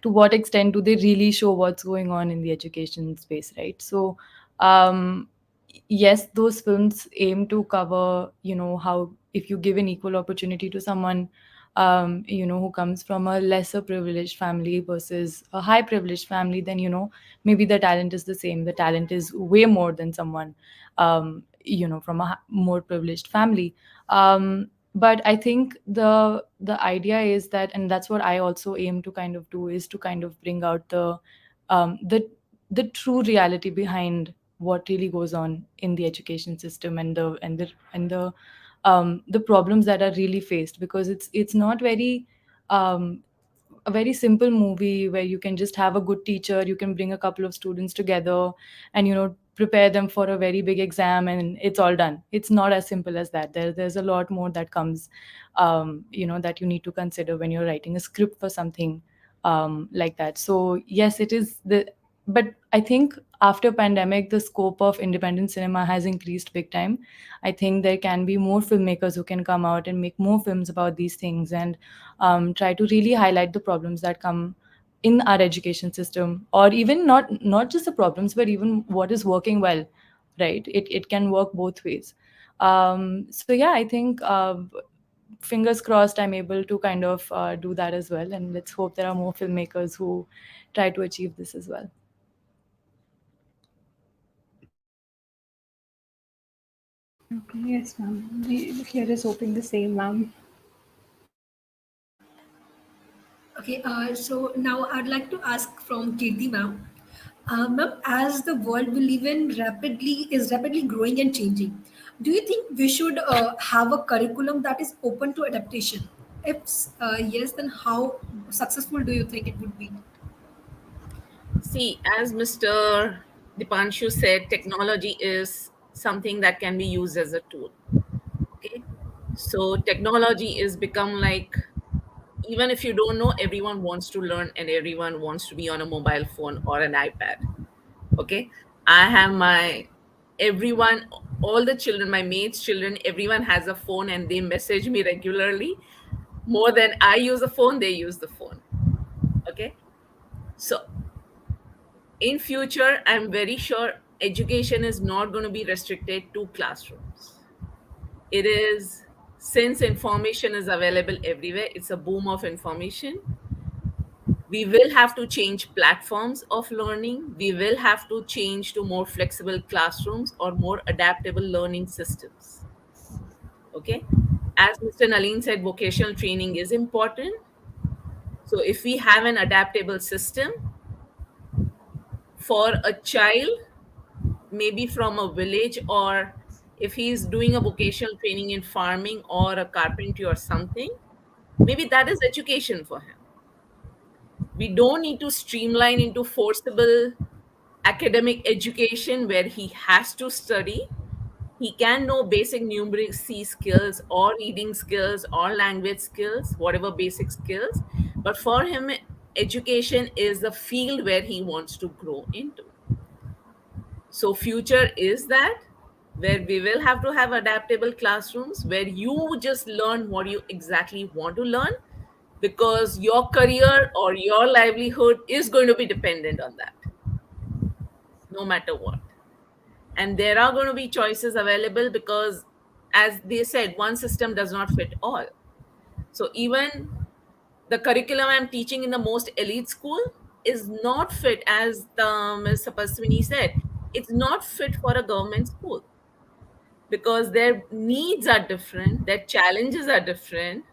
Speaker 7: to what extent do they really show what's going on in the education space, right? So, um, yes, those films aim to cover, how if you give an equal opportunity to someone who comes from a lesser privileged family versus a high privileged family, then maybe the talent is the same. The talent is way more than someone from a more privileged family. But I think the idea is that, and that's what I also aim to kind of do, is to kind of bring out um, the the true reality behind what really goes on in the education system, and the problems that are really faced, because it's not very um, a very simple movie where you can just have a good teacher, you can bring a couple of students together and prepare them for a very big exam and it's all done. It's not as simple as that. There's a lot more that comes that you need to consider when you're writing a script for something like that. So yes, it is but I think after pandemic the scope of independent cinema has increased big time. I think there can be more filmmakers who can come out and make more films about these things, and try to really highlight the problems that come in our education system, or even not just the problems but even what is working well, right? It can work both ways. So yeah, I think fingers crossed I'm able to kind of do that as well, and let's hope there are more filmmakers who try to achieve this as well.
Speaker 2: Okay, yes, ma'am. We here is hoping the same, ma'am.
Speaker 3: Okay, so now I'd like to ask from Kirti ma'am. Ma'am, as the world we live in rapidly growing and changing, do you think we should have a curriculum that is open to adaptation? If yes, then how successful do you think it would be?
Speaker 6: See, as Mr. Dipanshu said, technology is something that can be used as a tool. Okay. So technology is become like, even if you don't know, everyone wants to learn and everyone wants to be on a mobile phone or an iPad. Okay. I have everyone, all the children, my mates' children, everyone has a phone and they message me regularly. More than I use the phone, they use the phone. Okay. So in future, I'm very sure education is not going to be restricted to classrooms. It is, since information is available everywhere, it's a boom of information. We will have to change platforms of learning. We will have to change to more flexible classrooms or more adaptable learning systems. Okay. As Mr. Nalin said, vocational training is important. So if we have an adaptable system for a child, maybe from a village, or if he's doing a vocational training in farming or a carpentry or something, maybe that is education for him. We don't need to streamline into forcible academic education where he has to study. He can know basic numeracy skills or reading skills or language skills, whatever basic skills. But for him, education is the field where he wants to grow into. So future is that, where we will have to have adaptable classrooms where you just learn what you exactly want to learn, because your career or your livelihood is going to be dependent on that, no matter what. And there are going to be choices available because, as they said, one system does not fit all. So even the curriculum I'm teaching in the most elite school is not fit, as the Ms. Sapaswini said, it's not fit for a government school because their needs are different, their challenges are different,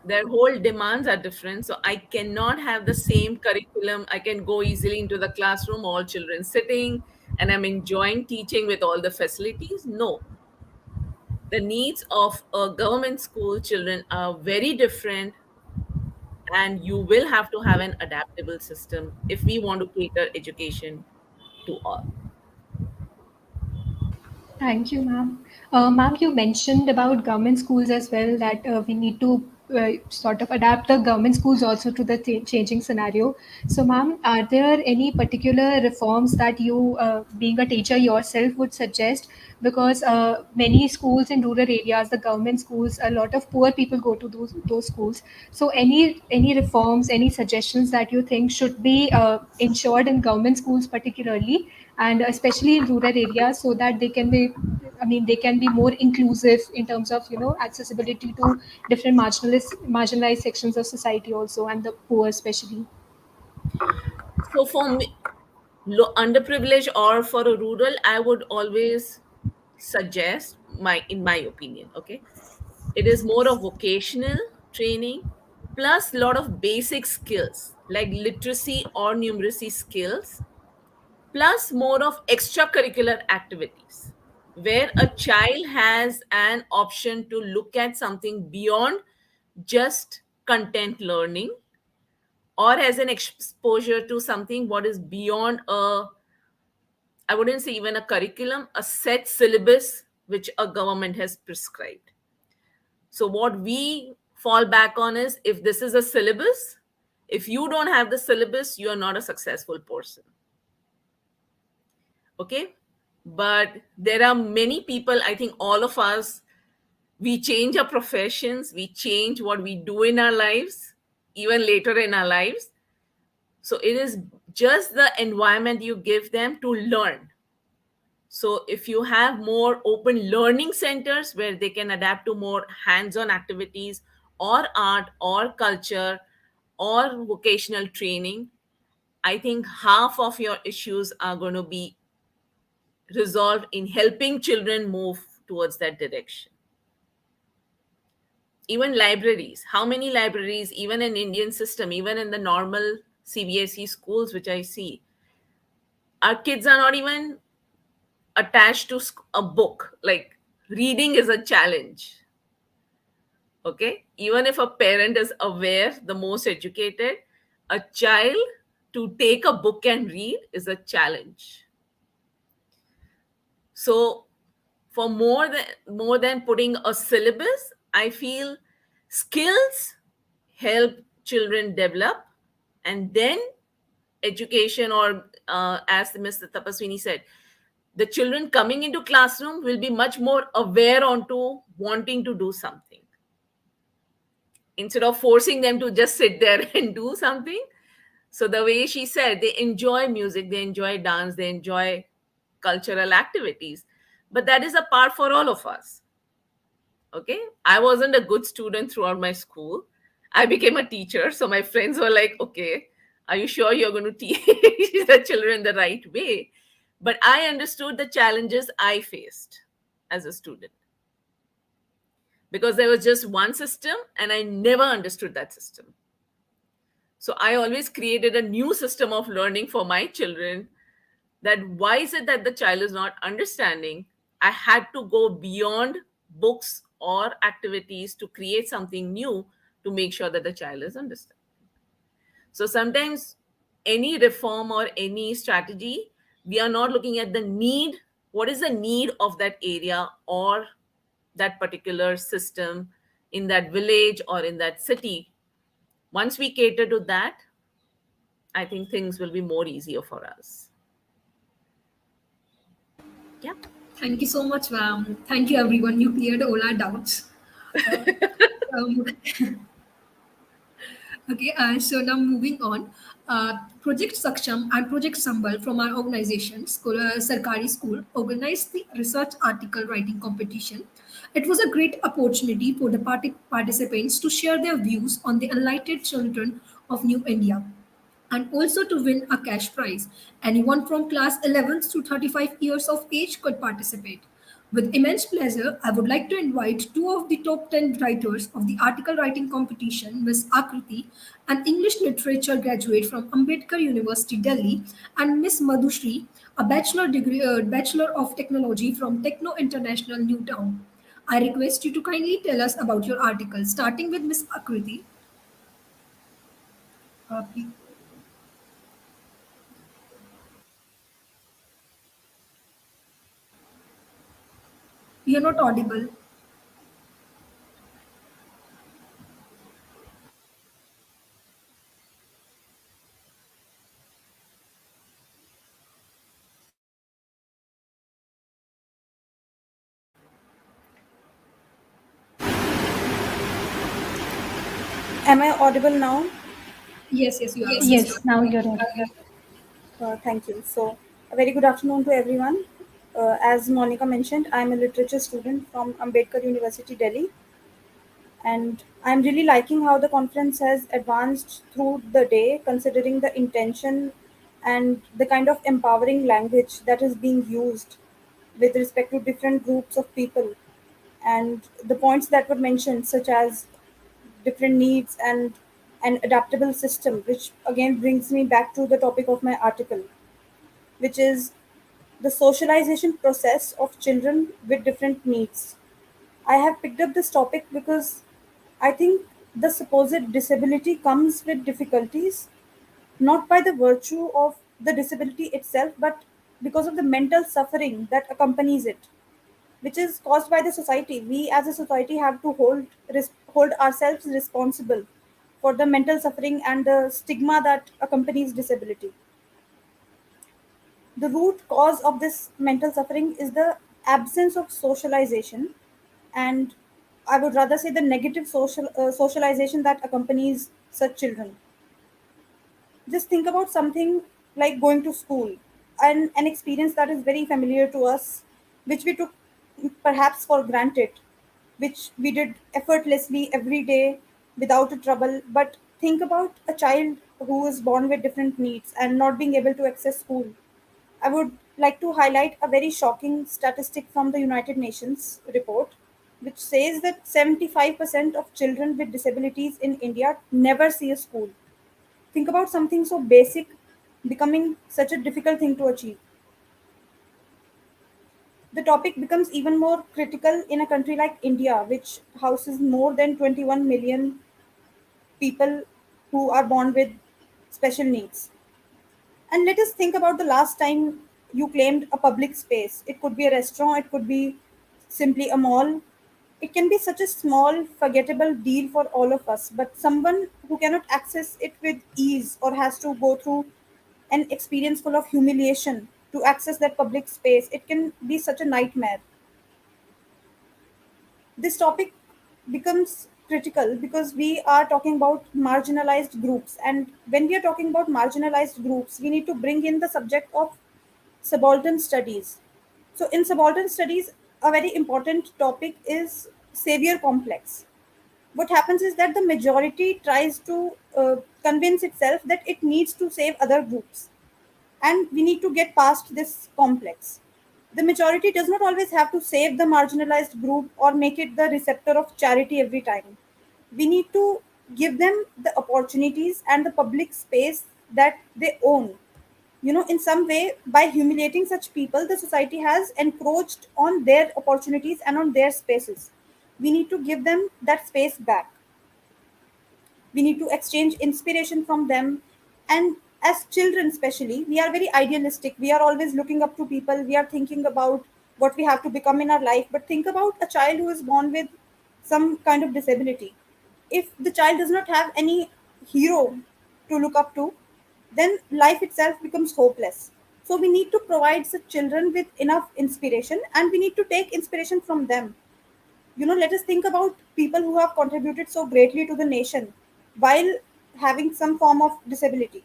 Speaker 6: their whole demands are different. So I cannot have the same curriculum. I can go easily into the classroom, all children sitting, and I'm enjoying teaching with all the facilities. No, the needs of a government school children are very different, and you will have to have an adaptable system if we want to cater education to all.
Speaker 2: Thank you, ma'am. Ma'am, you mentioned about government schools as well, that we need to sort of adapt the government schools also to the changing scenario. So, ma'am, are there any particular reforms that you, being a teacher yourself, would suggest? Because many schools in rural areas, the government schools, a lot of poor people go to those schools. So, any reforms, any suggestions that you think should be ensured in government schools particularly, and especially in rural areas, so that they can be, I mean, they can be more inclusive in terms of, accessibility to different marginalized sections of society also, and the poor especially.
Speaker 6: So for me, underprivileged or for a rural, I would always suggest, in my opinion, okay, it is more of vocational training plus a lot of basic skills like literacy or numeracy skills, plus more of extracurricular activities where a child has an option to look at something beyond just content learning, or has an exposure to something what is beyond a, I wouldn't say even a curriculum, a set syllabus which a government has prescribed. So what we fall back on is, if this is a syllabus, if you don't have the syllabus, you are not a successful person. Okay. But there are many people, I think all of us, we change our professions, we change what we do in our lives, even later in our lives. So it is just the environment you give them to learn. So if you have more open learning centers where they can adapt to more hands-on activities or art or culture or vocational training, I think half of your issues are going to be resolved in helping children move towards that direction. Even libraries, how many libraries, even in Indian system, even in the normal CBSE schools which I see, our kids are not even attached to a book. Like, reading is a challenge. Okay, even if a parent is aware, the most educated, a child to take a book and read is a challenge. So for more than putting a syllabus, I feel skills help children develop, and then education, or as Mr. Tapaswini said, the children coming into classroom will be much more aware onto wanting to do something, instead of forcing them to just sit there and do something. So the way she said, they enjoy music, they enjoy dance, they enjoy cultural activities, but that is a part for all of us. Okay, I wasn't a good student throughout my school. I became a teacher, so my friends were like, okay, are you sure you're going to teach the children the right way? But I understood the challenges I faced as a student, because there was just one system and I never understood that system. So I always created a new system of learning for my children. That why is it that the child is not understanding? I had to go beyond books or activities to create something new to make sure that the child is understanding. So sometimes any reform or any strategy, we are not looking at the need. What is the need of that area or that particular system in that village or in that city? Once we cater to that, I think things will be more easier for us. Yeah.
Speaker 3: Thank you so much, ma'am. Thank you, everyone. You cleared all our doubts. Uh, um, okay, so now moving on. Project Saksham and Project Sambhal from our organization, school, Sarkari School, organized the research article writing competition. It was a great opportunity for the participants to share their views on the enlightened children of New India, and also to win a cash prize. Anyone from class 11th to 35 years of age could participate. With immense pleasure, I would like to invite two of the top 10 writers of the article writing competition, Ms. Akriti, an English literature graduate from Ambedkar University, Delhi, and Ms. Madhushri, a Bachelor of Technology from Techno International, Newtown. I request you to kindly tell us about your article, starting with Ms. Akriti. Please. You're not audible.
Speaker 8: Am I audible now?
Speaker 3: Yes, yes, you are audible.
Speaker 2: Yes, now you're audible.
Speaker 8: Thank you. So, a very good afternoon to everyone. As Monica mentioned, I'm a literature student from Ambedkar University, Delhi, and I'm really liking how the conference has advanced through the day, considering the intention and the kind of empowering language that is being used with respect to different groups of people, and the points that were mentioned, such as different needs and an adaptable system, which again brings me back to the topic of my article, which is the socialization process of children with different needs. I have picked up this topic because I think the supposed disability comes with difficulties, not by the virtue of the disability itself, but because of the mental suffering that accompanies it, which is caused by the society. We as a society have to hold ourselves responsible for the mental suffering and the stigma that accompanies disability. The root cause of this mental suffering is the absence of socialization, and I would rather say the negative socialization that accompanies such children. Just think about something like going to school, and an experience that is very familiar to us, which we took perhaps for granted, which we did effortlessly every day without a trouble. But think about a child who is born with different needs and not being able to access school. I would like to highlight a very shocking statistic from the United Nations report, which says that 75% of children with disabilities in India never see a school. Think about something so basic becoming such a difficult thing to achieve. The topic becomes even more critical in a country like India, which houses more than 21 million people who are born with special needs. And let us think about the last time you claimed a public space. It could be a restaurant, it could be simply a mall. It can be such a small, forgettable deal for all of us, but someone who cannot access it with ease or has to go through an experience full of humiliation to access that public space, it can be such a nightmare. This topic becomes critical because we are talking about marginalized groups. And when we are talking about marginalized groups, we need to bring in the subject of subaltern studies. So, in subaltern studies, a very important topic is savior complex. What happens is that the majority tries to convince itself that it needs to save other groups, and we need to get past this complex. The majority does not always have to save the marginalized group or make it the receptor of charity every time. We need to give them the opportunities and the public space that they own. In some way, by humiliating such people, the society has encroached on their opportunities and on their spaces. We need to give them that space back. We need to exchange inspiration from them. And as children, especially, we are very idealistic. We are always looking up to people. We are thinking about what we have to become in our life. But think about a child who is born with some kind of disability. If the child does not have any hero to look up to, then life itself becomes hopeless. So we need to provide such children with enough inspiration, and we need to take inspiration from them. Let us think about people who have contributed so greatly to the nation while having some form of disability.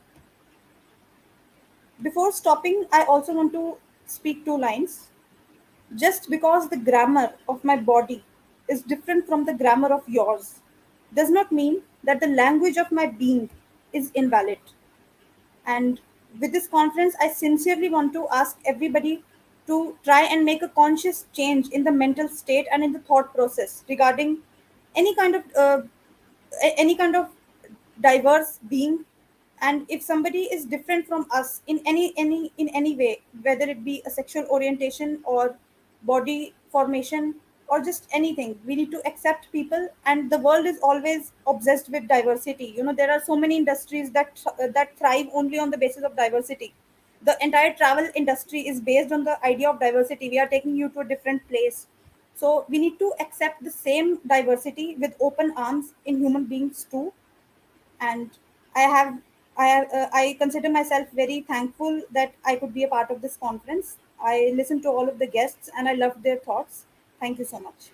Speaker 8: Before stopping, I also want to speak two lines. Just because the grammar of my body is different from the grammar of yours does not mean that the language of my being is invalid. And with this conference, I sincerely want to ask everybody to try and make a conscious change in the mental state and in the thought process regarding any kind of any kind of diverse being. And if somebody is different from us in any way, whether it be a sexual orientation or body formation or just anything, we need to accept people. And the world is always obsessed with diversity. There are so many industries that thrive only on the basis of diversity. The entire travel industry is based on the idea of diversity. We are taking you to a different place. So we need to accept the same diversity with open arms in human beings too. And I consider myself very thankful that I could be a part of this conference. I listened to all of the guests and I loved their thoughts. Thank you so much.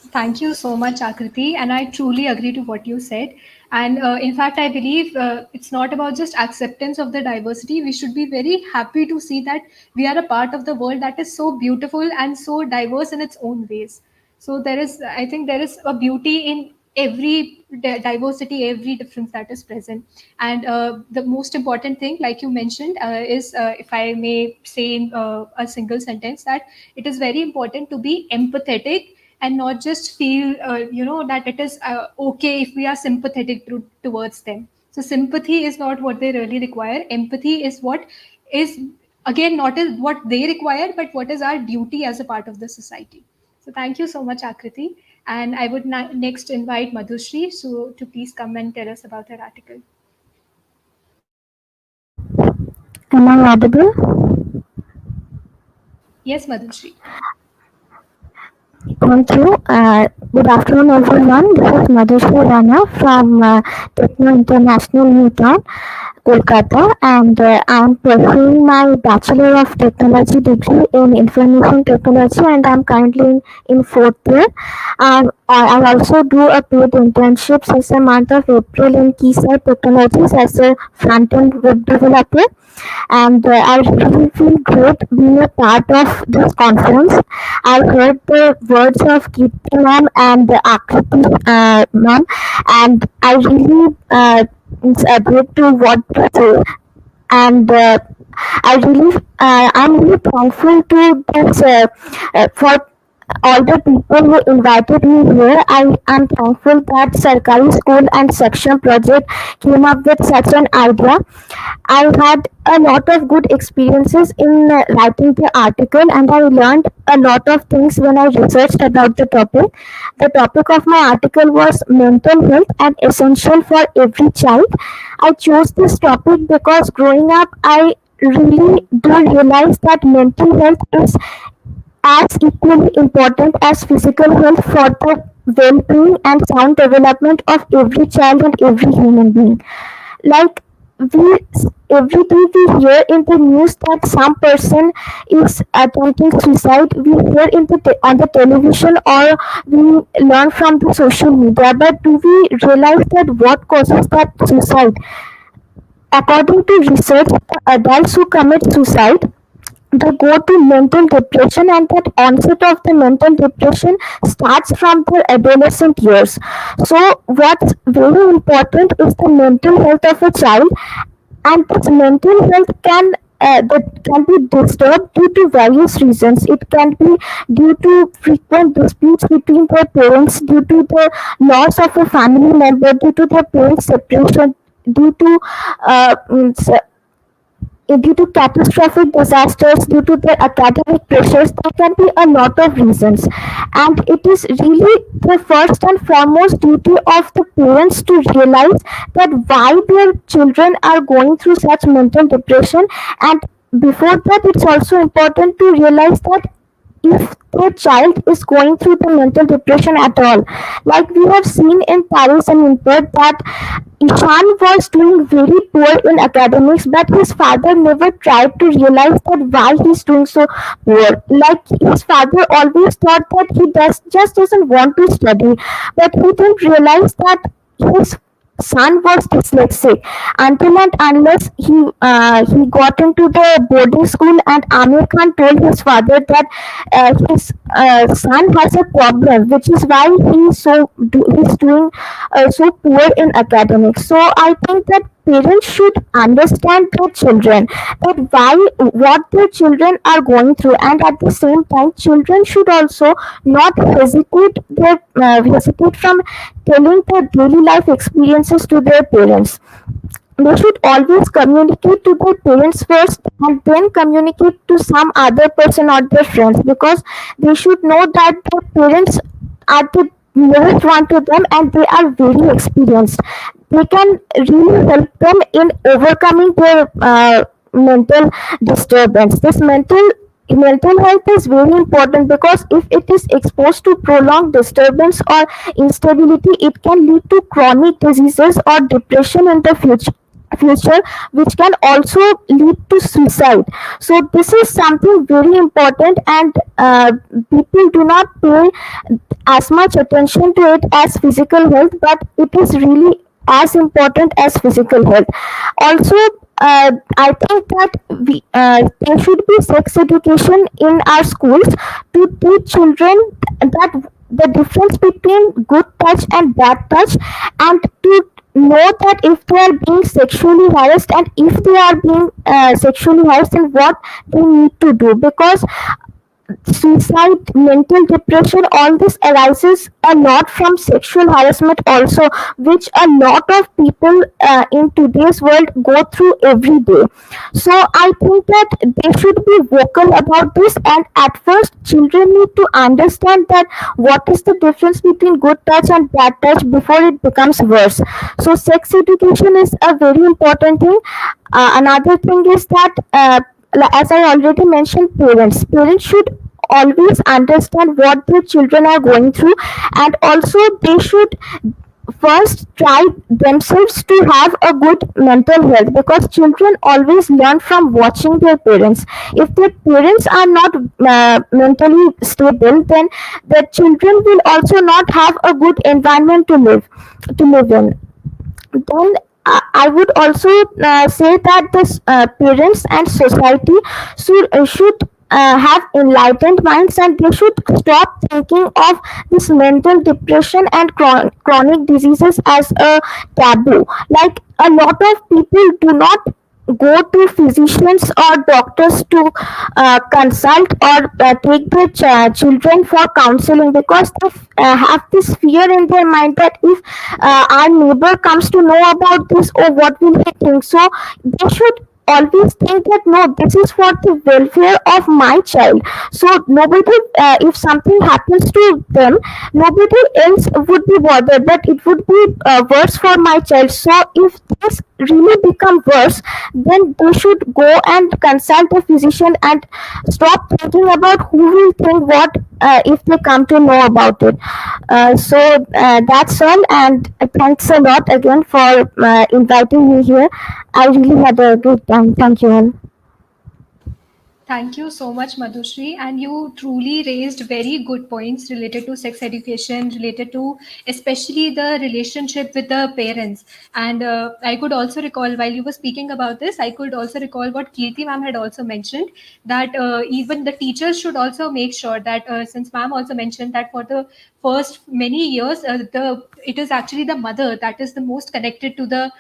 Speaker 2: Thank you so much, Akriti. And I truly agree to what you said. And in fact, I believe it's not about just acceptance of the diversity. We should be very happy to see that we are a part of the world that is so beautiful and so diverse in its own ways. So I think there is a beauty in every diversity, every difference that is present. And the most important thing, like you mentioned, is, if I may say in a single sentence, that it is very important to be empathetic and not just feel that it is okay if we are sympathetic towards them. So sympathy is not what they really require. Empathy is what is, again, not is what they require, but what is our duty as a part of the society. So thank you so much, Akriti. And I would next invite Madhushri to please come and tell us about her article.
Speaker 9: Am I audible?
Speaker 2: Yes, Madhushri.
Speaker 9: Thank you. Good afternoon, everyone. This is Madhusri Rana from Techno International Newtown, Kolkata, and I am pursuing my Bachelor of Technology degree in Information Technology, and I am currently in fourth year. I also do a paid internship since the month of April in Keysight Technologies as a front-end web developer, and I really feel great being a part of this conference. I heard the words of Kirti ma'am and Akriti ma'am, and I really agree to what they say. And I'm really thankful to this for all the people who invited me here. I am thankful that Sarkari School and Saksham project came up with such an idea. I had a lot of good experiences in writing the article, and I learned a lot of things when I researched about the topic. The topic of my article was mental health and essential for every child. I chose this topic because growing up, I really do realize that mental health is as equally important as physical health for the well-being and sound development of every child and every human being. Like we every day we hear in the news that some person is attempting suicide. We hear in on the television, or we learn from the social media. But do we realize that what causes that suicide? According to research, the adults who commit suicide, they go to mental depression, and that onset of the mental depression starts from their adolescent years. So what's very important is the mental health of a child, and this mental health that can be disturbed due to various reasons. It can be due to frequent disputes between their parents, due to the loss of a family member, due to their parents separation, due to due to catastrophic disasters, due to the academic pressures. There can be a lot of reasons, and it is really the first and foremost duty of the parents to realize that why their children are going through such mental depression. And before that, it's also important to realize that if their child is going through the mental depression at all. Like we have seen in Paris and Import that Ishan was doing very poor in academics, but his father never tried to realize that why he's doing so poor. Like his father always thought that he just doesn't want to study, but he didn't realize that his son was dyslexic until and unless he got into the boarding school, and Amir Khan told his father that his son has a problem, which is why he's doing so poor in academics. So I think that parents should understand their children, that why what their children are going through, and at the same time children should also not hesitate from telling their daily life experiences to their parents. They should always communicate to their parents first, and then communicate to some other person or their friends, because they should know that their parents are the nearest one to them, and they are very experienced. They can really help them in overcoming their mental disturbance. This mental health is very important, because if it is exposed to prolonged disturbance or instability, it can lead to chronic diseases or depression in the future, which can also lead to suicide. So this is something very important, and people do not pay as much attention to it as physical health, but it is really as important as physical health. Also, I think that there should be sex education in our schools to teach children that the difference between good touch and bad touch, and to know that if they are being sexually harassed, and if they are being sexually harassed, and what they need to do, because suicide, mental depression, all this arises a lot from sexual harassment also, which a lot of people in today's world go through every day. So I think that they should be vocal about this, and at first children need to understand that what is the difference between good touch and bad touch before it becomes worse. So sex education is a very important thing. Another thing is that as I already mentioned, parents should always understand what their children are going through, and also they should first try themselves to have a good mental health, because children always learn from watching their parents. If their parents are not mentally stable, then the children will also not have a good environment to live in. Then I would also say that the parents and society should have enlightened minds, and they should stop thinking of this mental depression and chronic diseases as a taboo. Like a lot of people do not go to physicians or doctors to consult or take their children for counseling, because they have this fear in their mind that if our neighbor comes to know about this, or what will he think. So they should always think that no, this is for the welfare of my child. So nobody, if something happens to them, nobody else would be bothered, but it would be worse for my child. So if this really become worse, then they should go and consult a physician and stop thinking about who will think what if they come to know about it. So that's all, and thanks a lot again for inviting me here. I really had a good time. Thank you all.
Speaker 2: Thank you so much, Madhushri. And you truly raised very good points related to sex education, related to especially the relationship with the parents. And I could also recall, while you were speaking about this, I could also recall what Kirti ma'am had also mentioned, that even the teachers should also make sure that, since ma'am also mentioned that for the first many years, it is actually the mother that is the most connected to the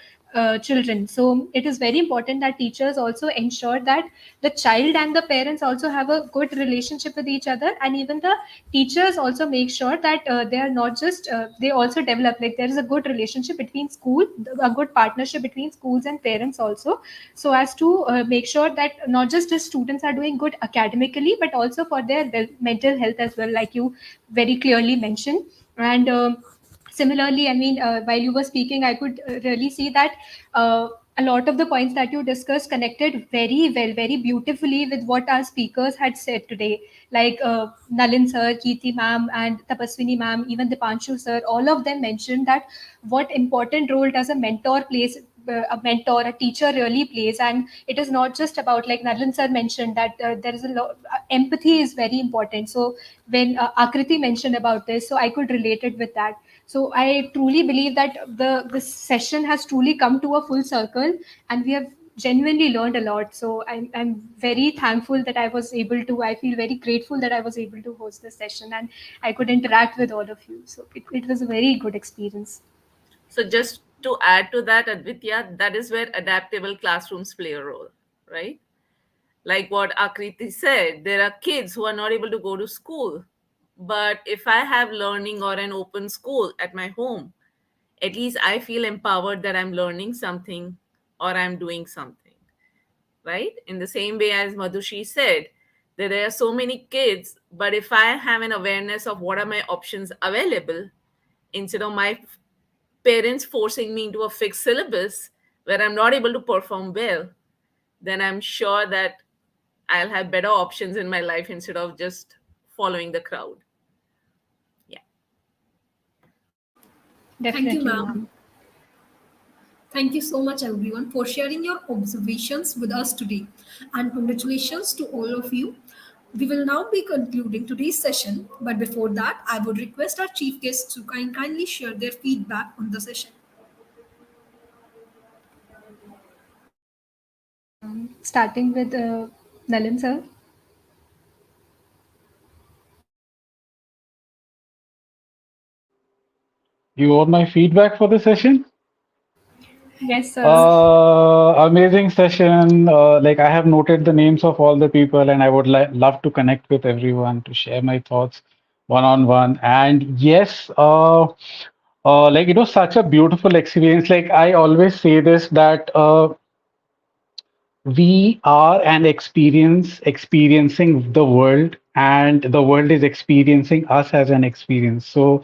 Speaker 2: children. So it is very important that teachers also ensure that the child and the parents also have a good relationship with each other, and even the teachers also make sure that they are not just they also develop, like there is a good relationship between school, a good partnership between schools and parents also, so as to make sure that not just the students are doing good academically, but also for their mental health as well, like you very clearly mentioned. And similarly, I mean, while you were speaking, I could really see that a lot of the points that you discussed connected very well, very beautifully with what our speakers had said today. Like Nalin sir, Kirti ma'am, and Tapaswini ma'am, even Dipanshu sir, all of them mentioned that what important role does a mentor plays. A mentor, a teacher really plays, and it is not just about, like Nalin sir mentioned, that there is a lot. Empathy is very important. So when Akriti mentioned about this, so I could relate it with that. So I truly believe that this session has truly come to a full circle, and we have genuinely learned a lot. So I'm very thankful that I was able to. I feel very grateful that I was able to host this session, and I could interact with all of you. So it was a very good experience.
Speaker 6: So just to add to that, Advitya, that is where adaptable classrooms play a role, right? Like what Akriti said, there are kids who are not able to go to school. But if I have learning or an open school at my home, at least I feel empowered that I'm learning something or I'm doing something, right? In the same way as Madhushi said, that there are so many kids, but if I have an awareness of what are my options available, instead of my parents forcing me into a fixed syllabus where I'm not able to perform well, then I'm sure that I'll have better options in my life instead of just following the crowd. Yeah.
Speaker 3: Thank you,
Speaker 2: Definitely,
Speaker 3: ma'am.
Speaker 2: ma'am.
Speaker 3: Thank you so much, everyone, for sharing your observations with us today. And congratulations to all of you. We will now be concluding today's session, but before that, I would request our chief guests to kindly share their feedback on the session.
Speaker 2: Starting with Nalin sir.
Speaker 1: You want my feedback for the session?
Speaker 2: Yes, sir.
Speaker 1: Amazing session. Like I have noted the names of all the people, and I would love to connect with everyone to share my thoughts one on one. And yes, like it was such a beautiful experience. Like I always say this that we are an experiencing the world, and the world is experiencing us as an experience. So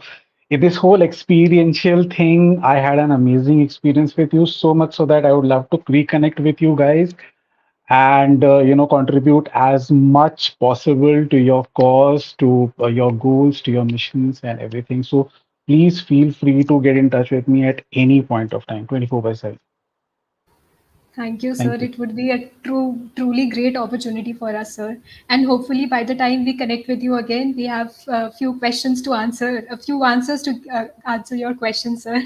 Speaker 1: in this whole experiential thing, I had an amazing experience with you, so much so that I would love to reconnect with you guys and contribute as much possible to your cause, to your goals, to your missions and everything. So please feel free to get in touch with me at any point of time, 24 by 7.
Speaker 2: Thank you, sir.
Speaker 1: Thank you.
Speaker 2: It would be a truly great opportunity for us, sir. And hopefully, by the time we connect with you again, we have a few questions to answer, a few answers to answer your questions, sir.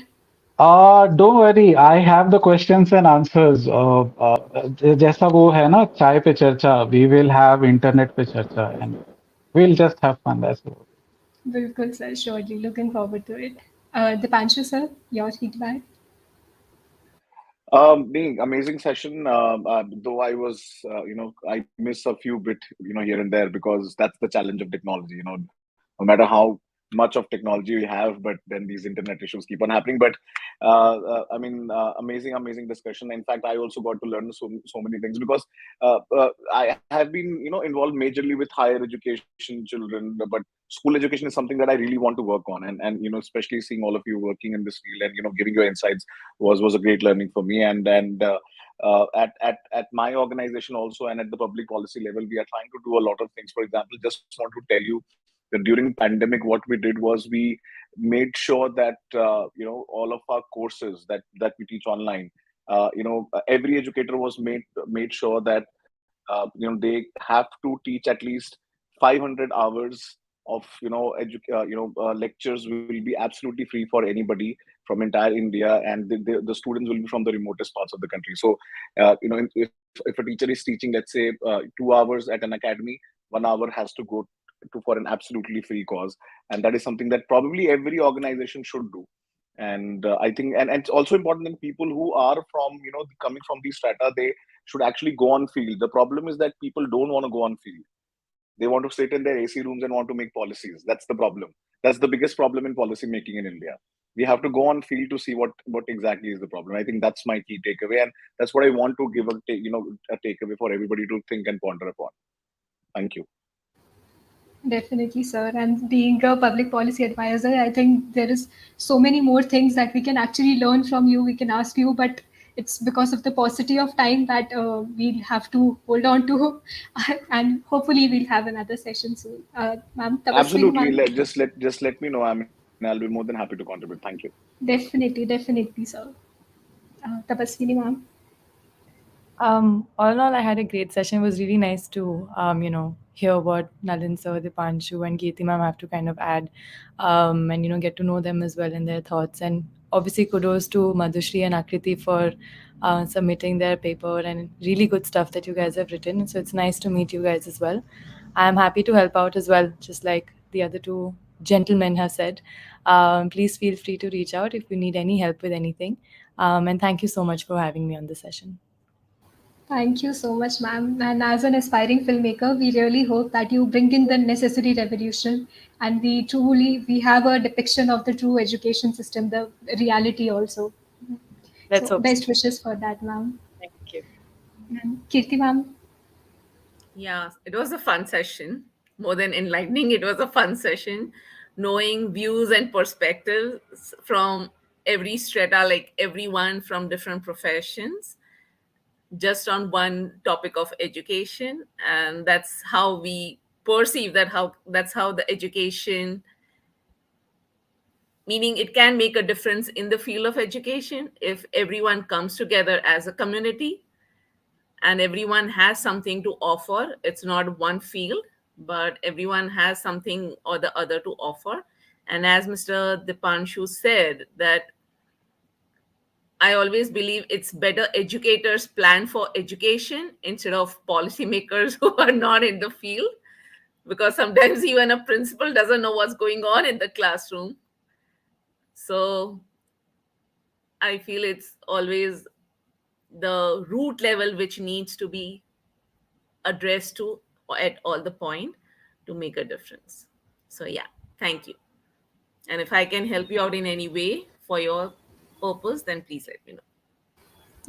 Speaker 1: Don't worry, I have the questions and answers. जैसा वो है ना चाय पे चर्चा, we will have internet पे चर्चा, and we'll just have fun. That's all.
Speaker 2: Bilkul, sir. Surely. Looking forward to it. Dipanshu, sir, your feedback.
Speaker 5: Being amazing session. Though I was, I miss a few bit, here and there because that's the challenge of technology. No matter how much of technology we have, but then these internet issues keep on happening. But amazing discussion. In fact, I also got to learn so many things because I have been, involved majorly with higher education children, but school education is something that I really want to work on, and especially seeing all of you working in this field and giving your insights was a great learning for me. At my organization also, and at the public policy level, we are trying to do a lot of things. For example, just want to tell you that during pandemic, what we did was we made sure that all of our courses that we teach online, every educator was made sure that they have to teach at least 500 hours of lectures will be absolutely free for anybody from entire India, and the students will be from the remotest parts of the country. So if a teacher is teaching, let's say 2 hours at an academy, 1 hour has to go to for an absolutely free cause, and that is something that probably every organization should do. And I think, and it's also important that people who are from coming from these strata, they should actually go on field. The problem is that people don't want to go on field. They want to sit in their AC rooms and want to make policies. That's the problem. That's the biggest problem in policy making in India. We have to go on field to see what exactly is the problem. I think that's my key takeaway, and that's what I want to give a takeaway for everybody to think and ponder upon. Thank you.
Speaker 2: Definitely, sir. And being a public policy advisor, I think there is so many more things that we can actually learn from you. We can ask you, but it's because of the paucity of time that we'll have to hold on to, and hopefully we'll have another session soon. Ma'am, Tabaswini,
Speaker 5: Absolutely.
Speaker 2: ma'am.
Speaker 5: Just let me know. I mean, I'll be more than happy to contribute. Thank you.
Speaker 2: Definitely, sir. Tabaswini, ma'am.
Speaker 7: All in all, I had a great session. It was really nice to, hear what Nalin sir, Dipanshu, and Kirti ma'am have to kind of add, and get to know them as well and their thoughts. And obviously, kudos to Madhushri and Akriti for submitting their paper and really good stuff that you guys have written. So it's nice to meet you guys as well. I'm happy to help out as well, just like the other two gentlemen have said. Please feel free to reach out if you need any help with anything. And thank you so much for having me on the session.
Speaker 2: Thank you so much, ma'am. And as an aspiring filmmaker, we really hope that you bring in the necessary revolution, and we have a depiction of the true education system, the reality also.
Speaker 7: Let's
Speaker 2: So
Speaker 7: hope so.
Speaker 2: best wishes for that, ma'am.
Speaker 7: Thank you.
Speaker 2: And Kirti, ma'am.
Speaker 6: Yeah, it was a fun session. More than enlightening, it was a fun session. Knowing views and perspectives from every strata, like everyone from different professions, just on one topic of education. And that's how we perceive that's how the education, meaning it can make a difference in the field of education if everyone comes together as a community and everyone has something to offer. It's not one field, but everyone has something or the other to offer. And as Mr. Dipanshu said, that I always believe it's better educators plan for education instead of policymakers who are not in the field, because sometimes even a principal doesn't know what's going on in the classroom. So I feel it's always the root level which needs to be addressed to at all the point to make a difference. So yeah, thank you. And if I can help you out in any way for your purpose, then please let me know.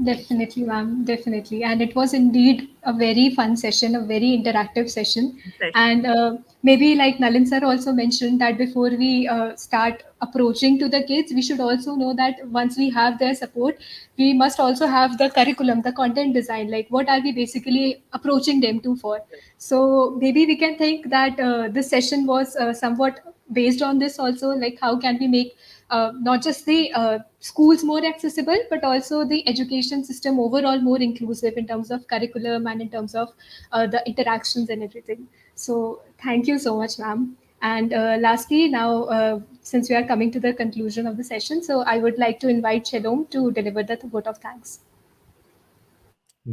Speaker 2: Definitely, ma'am. Definitely. And it was indeed a very fun session, a very interactive session. And maybe, like Nalin sir also mentioned, that before we start approaching to the kids, we should also know that once we have their support, we must also have the curriculum, the content design, like what are we basically approaching them to for. So maybe we can think that this session was somewhat based on this also, like how can we make not just the schools more accessible, but also the education system overall more inclusive in terms of curriculum and in terms of the interactions and everything. So thank you so much, ma'am. And lastly, now, since we are coming to the conclusion of the session, so I would like to invite Shalom to deliver the vote of thanks.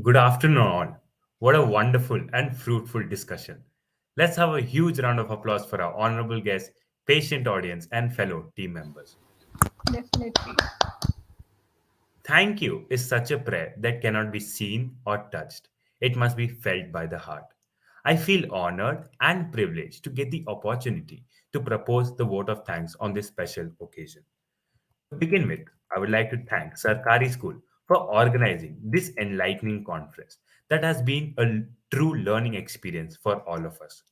Speaker 10: Good afternoon, all. What a wonderful and fruitful discussion. Let's have a huge round of applause for our honorable guests, patient audience, and fellow team members.
Speaker 2: Definitely.
Speaker 10: Thank you is such a prayer that cannot be seen or touched. It must be felt by the heart. I feel honored and privileged to get the opportunity to propose the vote of thanks on this special occasion. To begin with, I would like to thank Sarkari School for organizing this enlightening conference that has been a true learning experience for all of us.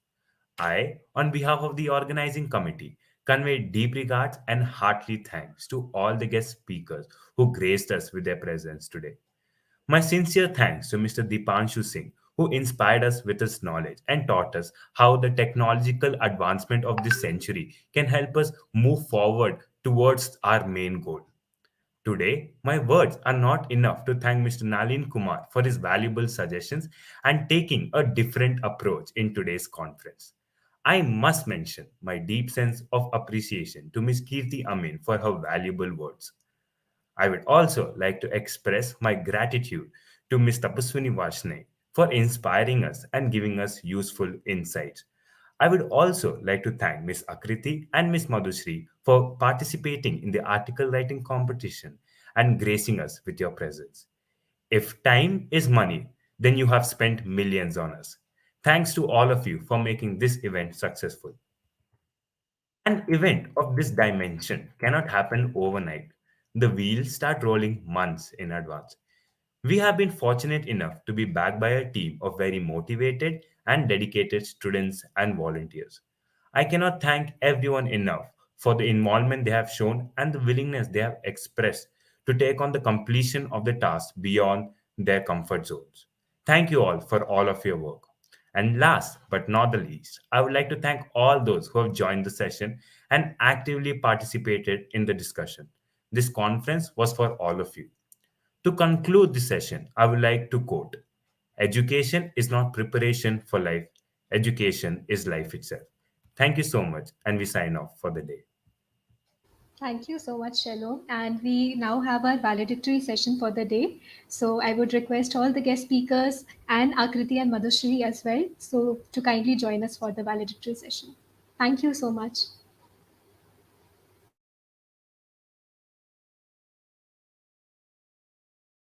Speaker 10: I, on behalf of the organizing committee, convey deep regards and heartily thanks to all the guest speakers who graced us with their presence today. My sincere thanks to Mr. Dipanshu Singh, who inspired us with his knowledge and taught us how the technological advancement of this century can help us move forward towards our main goal. Today, my words are not enough to thank Mr. Nalin Kumar for his valuable suggestions and taking a different approach in today's conference. I must mention my deep sense of appreciation to Ms. Kirti Amin for her valuable words. I would also like to express my gratitude to Ms. Tapaswini Varshney for inspiring us and giving us useful insights. I would also like to thank Ms. Akriti and Ms. Madhushri for participating in the article writing competition and gracing us with your presence. If time is money, then you have spent millions on us. Thanks to all of you for making this event successful. An event of this dimension cannot happen overnight. The wheels start rolling months in advance. We have been fortunate enough to be backed by a team of very motivated and dedicated students and volunteers. I cannot thank everyone enough for the involvement they have shown and the willingness they have expressed to take on the completion of the task beyond their comfort zones. Thank you all for all of your work. And last but not the least, I would like to thank all those who have joined the session and actively participated in the discussion. This conference was for all of you. To conclude this session, I would like to quote: education is not preparation for life, education is life itself. Thank you so much, and we sign off for the day.
Speaker 2: Thank you so much, Shalom. And we now have our valedictory session for the day. So I would request all the guest speakers and Akriti and Madhushri as well, so to kindly join us for the valedictory session. Thank you so much.